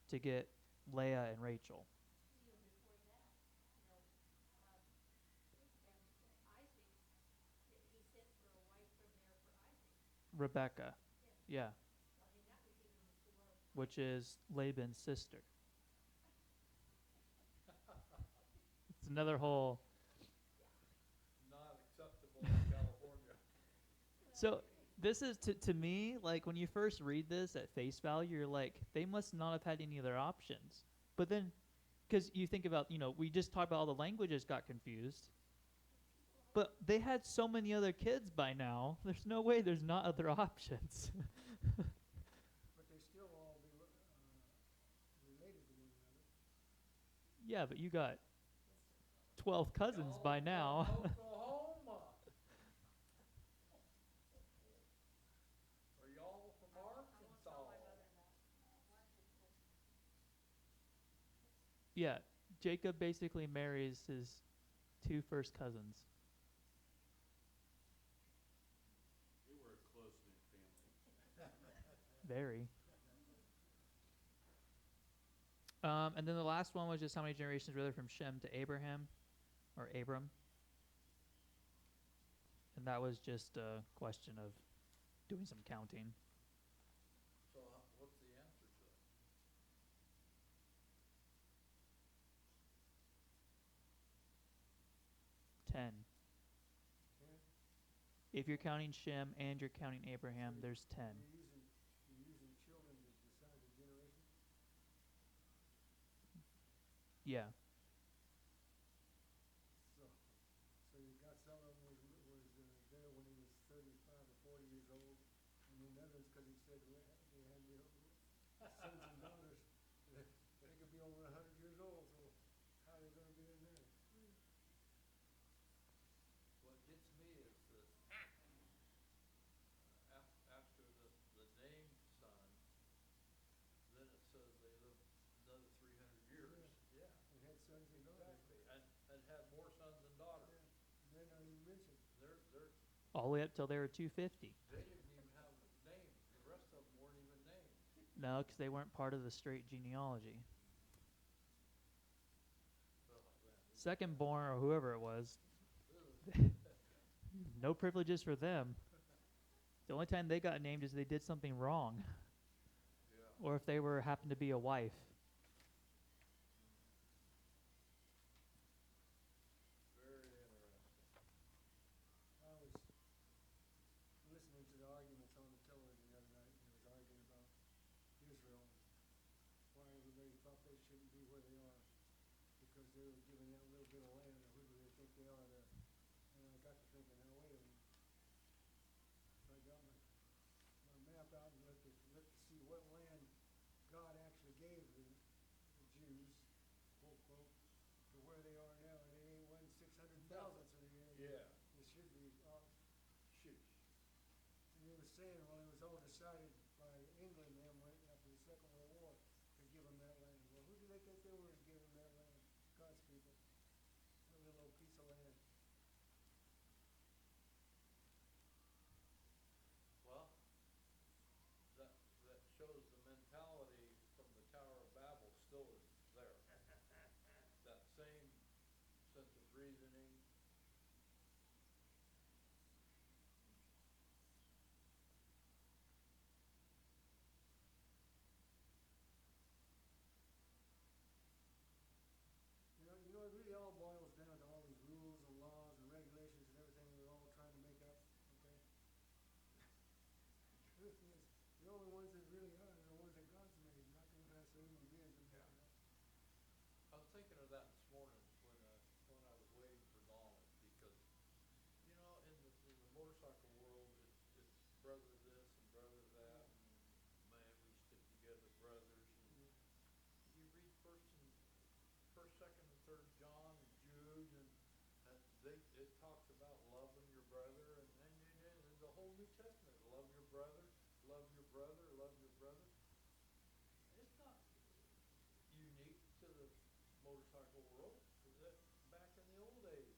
to get Leah and Rachel. Even before that, Isaac, he sent for a wife from there for Isaac. Rebecca, yeah, I mean, that was even before. which is Laban's sister. It's another whole. Not acceptable in California. So this is to me, like when you first read this at face value, you're like, they must not have had any other options. But then because you think about, we just talked about all the languages got confused, but they had so many other kids by now. There's no way there's not other options. But they still all be related to one another. Yeah, but you got 12 cousins by Y'all now. from Oklahoma. Are y'all from I won't Arkansas? tell my mother that. Yeah, Jacob basically marries his 2 first cousins. They were a close-knit family. Very. And then the last one was just how many generations were there from Shem to Abraham, or Abram. And that was just a question of doing some counting. So what's the answer to it? 10. 10? If you're counting Shem and you're counting Abraham, there's 10. You're using children to decide the generation? Yeah. So you got some of them was there when he was 35 or 40 years old, and then others, because he said they had sons and daughters, they could be over 100 years old, so how are they going to be in there? What gets me is that after the named son, then it says they lived another 300 years. Yeah. They had sons and daughters. Exactly. And had more sons and daughters. Yeah. They're not even mentioned. They're All the way up till they were 250. They didn't even have names. The rest of them weren't even named. No, because they weren't part of the straight genealogy. Second born, or whoever it was, no privileges for them. The only time they got named is they did something wrong, Yeah. or if they happened to be a wife. Very interesting. I was listening to the arguments on the television the other night, and they was arguing about Israel and why everybody thought they shouldn't be where they are because they were giving that little bit of land, or who do they think they are there? And I got to thinking, now wait a minute. So I got my map out and looked to see what land God actually gave the Jews, quote, quote, to where they are now, and it ain't 1/600,000th of the area. Yeah. It should be Shoot. And he was saying, well, it was all decided by England then after the Second World War to give them that land. Well, who do they think they were to give them that land? God's people. A little piece of land. Well, that shows the mentality from the Tower of Babel still is there. That same sense of reasoning. It really all boils down to all these rules and laws and regulations and everything we're all trying to make up, okay? The truth is, the only ones that really are the ones that God's made, not the rest of human beings that make it up. I was thinking of that this morning when I was waiting for Dawn, because in the motorcycle world, it's brother this and brother that, and man, we stick together, brothers. And you read first, second, and third John, and Jude, and it talks about loving your brother, and the whole New Testament, love your brother, love your brother, love your brother. It's not unique to the motorcycle world. Back in the old days,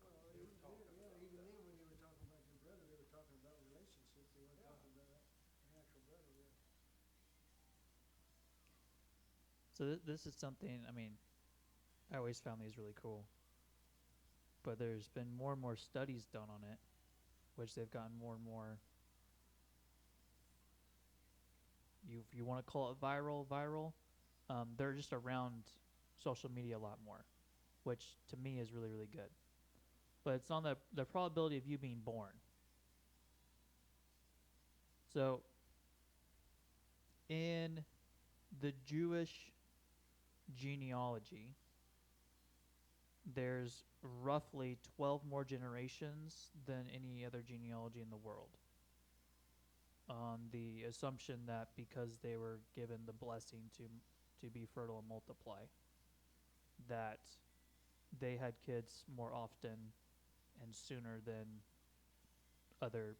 Well, they were talking about even that. then when they were talking about your brother, they were talking about relationships. They weren't Yeah. talking about an actual brother, yeah. So this is something, I always found these really cool. But there's been more and more studies done on it, which they've gotten more and more, if you want to call it viral, they're just around social media a lot more, which to me is really, really good. But it's on the probability of you being born. So in the Jewish genealogy, there's roughly 12 more generations than any other genealogy in the world. On the assumption that because they were given the blessing to be fertile and multiply, that they had kids more often and sooner than other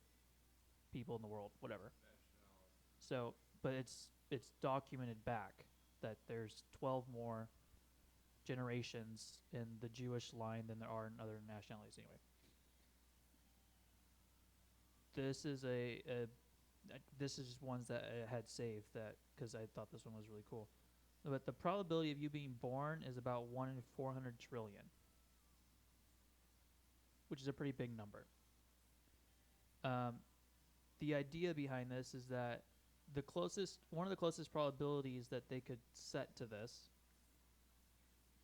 people in the world, whatever. Nationality. So, but it's documented back that there's 12 more generations in the Jewish line than there are in other nationalities anyway. This is this is just ones that I had saved that because I thought this one was really cool. But the probability of you being born is about 1 in 400 trillion, which is a pretty big number. The idea behind this is that one of the closest probabilities that they could set to this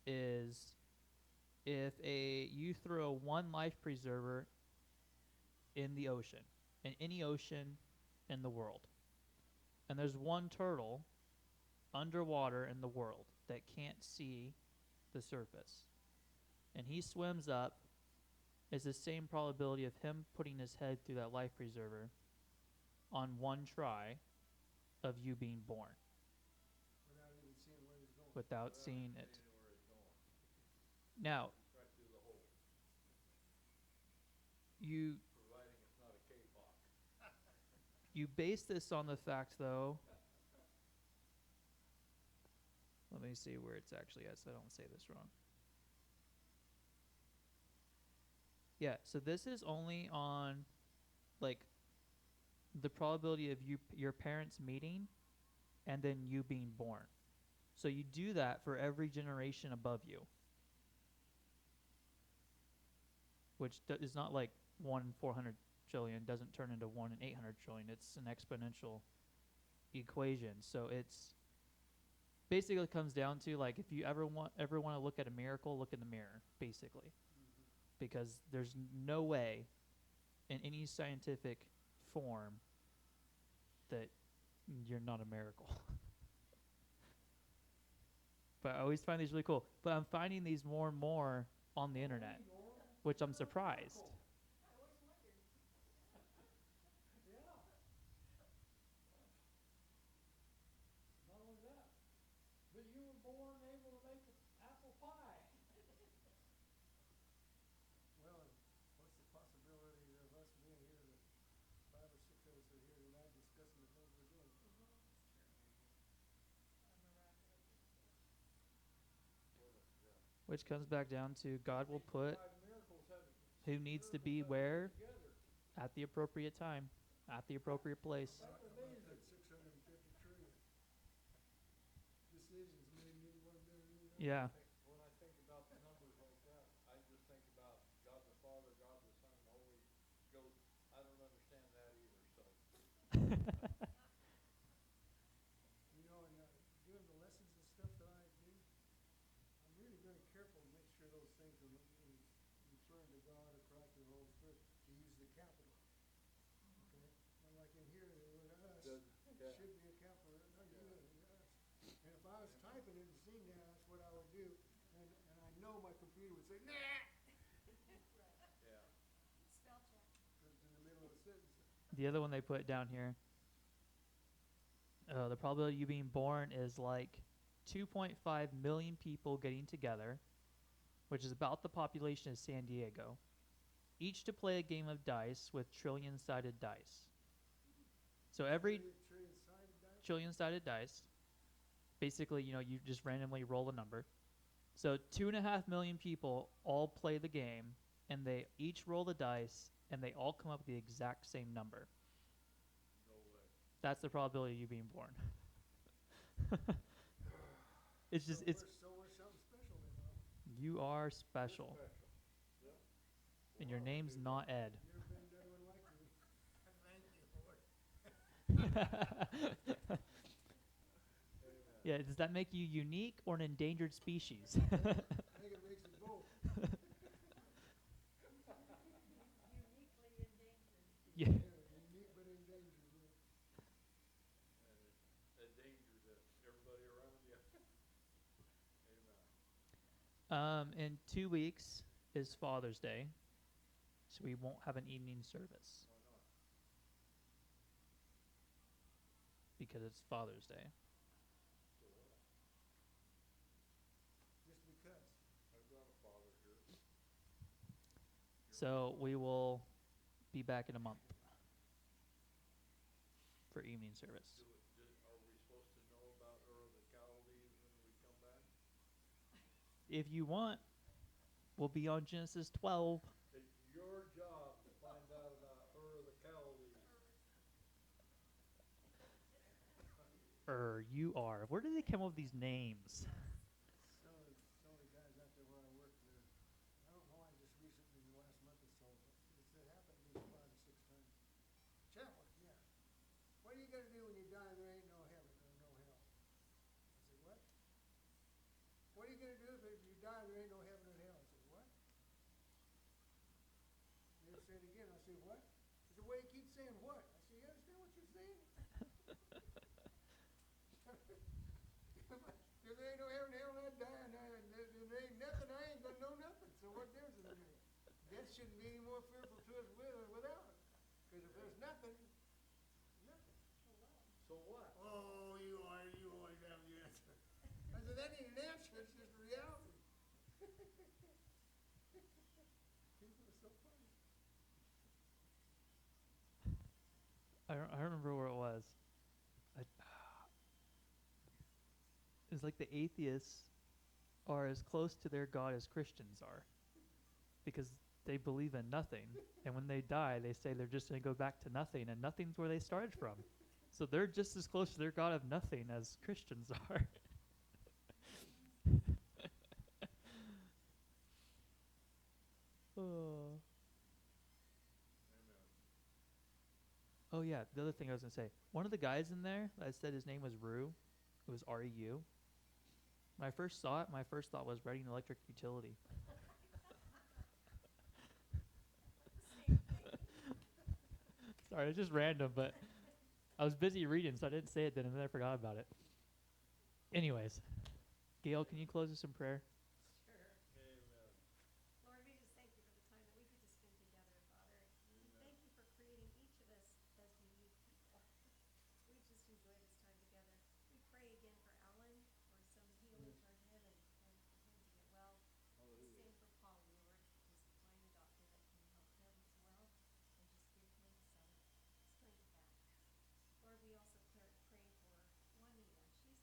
is if you throw one life preserver in the ocean, in any ocean in the world, and there's one turtle underwater in the world that can't see the surface, and he swims up, is the same probability of him putting his head through that life preserver on one try of you being born Without even seeing where he's going. without seeing it. Seeing where it's going. Now, Right through the hole, you providing it's not a cakewalk. you base this on the fact, though. Let me see where it's actually at so I don't say this wrong. Yeah, so this is only on, like, the probability of your parents meeting and then you being born. So you do that for every generation above you, which is not like 1 in 400 trillion, doesn't turn into 1 in 800 trillion. It's an exponential equation. So it's basically comes down to, like, if you ever want to look at a miracle, look in the mirror, basically. Because there's no way in any scientific form that you're not a miracle. But I always find these really cool. But I'm finding these more and more on the internet, which I'm surprised. I always wondered. Yeah. Not only that, but you were born able to make apple pie. Well, and what's the possibility of us being here, the 5 or 6 of us are here tonight discussing the things we're doing? Which comes back down to God will put Five miracles haven't. who needs to be where Together. at the appropriate time, at the appropriate place. That's About amazing. that 650 trillion decisions made me one million. Yeah. When I think about the numbers like that, I just think about God the Father, God the Son, the Holy Ghost. I don't understand that either, so. You know, and doing the lessons and stuff that I do, I'm really very careful to make sure those things are referring to God or Christ or the Holy Spirit, to use the capital. Okay? And like in here, with us, Yeah. should be a capital, no, you, us. And if I was typing it and seeing that, that's what I would do. And I know my computer would say, nah, Yeah. Spell check. because it's in the middle of a sentence. The other one they put down here, the probability of you being born is like 2.5 million people getting together, which is about the population of San Diego, each to play a game of dice with trillion-sided dice. So every Trillion-sided dice? trillion-sided dice, basically, you just randomly roll a number. So 2.5 million people all play the game, and they each roll the dice, and they all come up with the exact same number. No way. That's the probability of you being born. It's just, So it's, we're something special then, huh? you are special, Yeah. and your name's not Ed. Never been another one like you. Thank you, Lord. Amen. Yeah, does that make you unique or an endangered species? I think it makes it both. Uniquely endangered. Yeah. Yeah, unique but endangered, yeah. And it endangers everybody around you. In 2 weeks is Father's Day, so we won't have an evening service Why not? because it's Father's Day. So what? Just because. I've got a father here. So we will be back in a month for evening service. Are we supposed to know about the Chaldees when we come back? If you want, we'll be on Genesis 12. It's your job to find out about the Chaldees. You are. Where do they come up with these names? Some of the guys out there where I work, I don't know why, just recently, in the last month or so, but it happened at least 5 or 6 times. Chaplain, yeah. What are you gonna do when you die and there ain't no heaven or no hell? I said, what? What are you gonna do if you die and there ain't no heaven or hell? I said, what? They say it again. I say, what? He said, well, you keep saying what? I said, you understand what you're saying? If there ain't no heaven and hell, I die, and there ain't nothing, I ain't gonna know nothing. So what difference does it make? Death shouldn't be any more fearful to us with or without it. Because if there's nothing, nothing. So what? Oh, you always have the answer. I said, that ain't an answer, it's just a reality. People are so funny. I remember where it was. It's like the atheists are as close to their God as Christians are, because they believe in nothing, and when they die, they say they're just going to go back to nothing, and nothing's where they started from. So they're just as close to their God of nothing as Christians are. Oh. Amen. Oh yeah, the other thing I was gonna say. One of the guys in there, I said his name was Rue. It was R-E-U. When I first saw it, my first thought was writing electric utility. Sorry, it's just random, but I was busy reading, so I didn't say it then, and then I forgot about it. Anyways, Gail, can you close us in prayer? Sure. Amen. Lord, we just thank you for the time that we get to spend together, Father. We thank you for creating each of us as unique people. We just enjoy this time together. We pray again for Alan, for some healing for him and for him to get well. Hallelujah. Same for Paul, Lord. Just find a doctor that can help him as well and just give him some strength back. Lord, we also pray for Juanita. She's been looking for some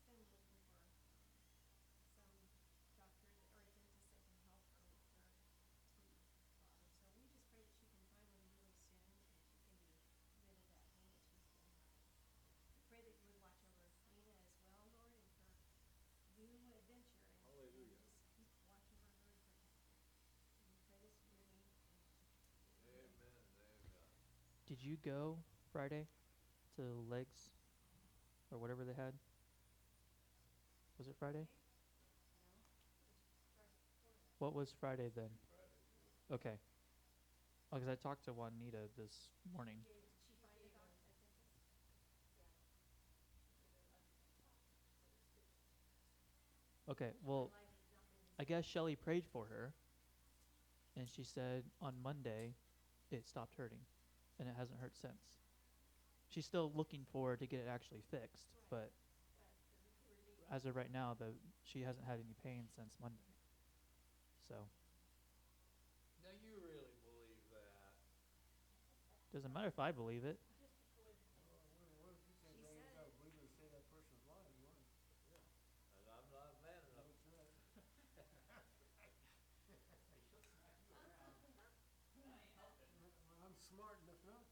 doctor or dentist that can help her with her teeth, Father. So we just pray that she can find one really soon and she can be rid of that pain that she's been having. We pray that you would watch over Nina as well, Lord, and her new adventure and Hallelujah. just keep watch over her and protect her. And we pray this in your name. Amen. Amen. Amen. Did you go Friday to Legs or whatever they had? Was it Friday? No? It's Friday before that. What was Friday then? Friday. Okay. Oh, because I talked to Juanita this morning. Did she find a doctor, a dentist? Okay, well, Her life has not been I guess Shelly prayed for her, and she said on Monday it stopped hurting, and it hasn't hurt since. She's still looking for to get it actually fixed, but as of right now, she hasn't had any pain since Monday. So Now you really believe that? doesn't matter if I believe it. just a coincidence. What if you say, She man, you said gotta believe it to say that person's lying, you want? Yeah. And I'm not man enough. That's right. Well, I'm smart enough not to.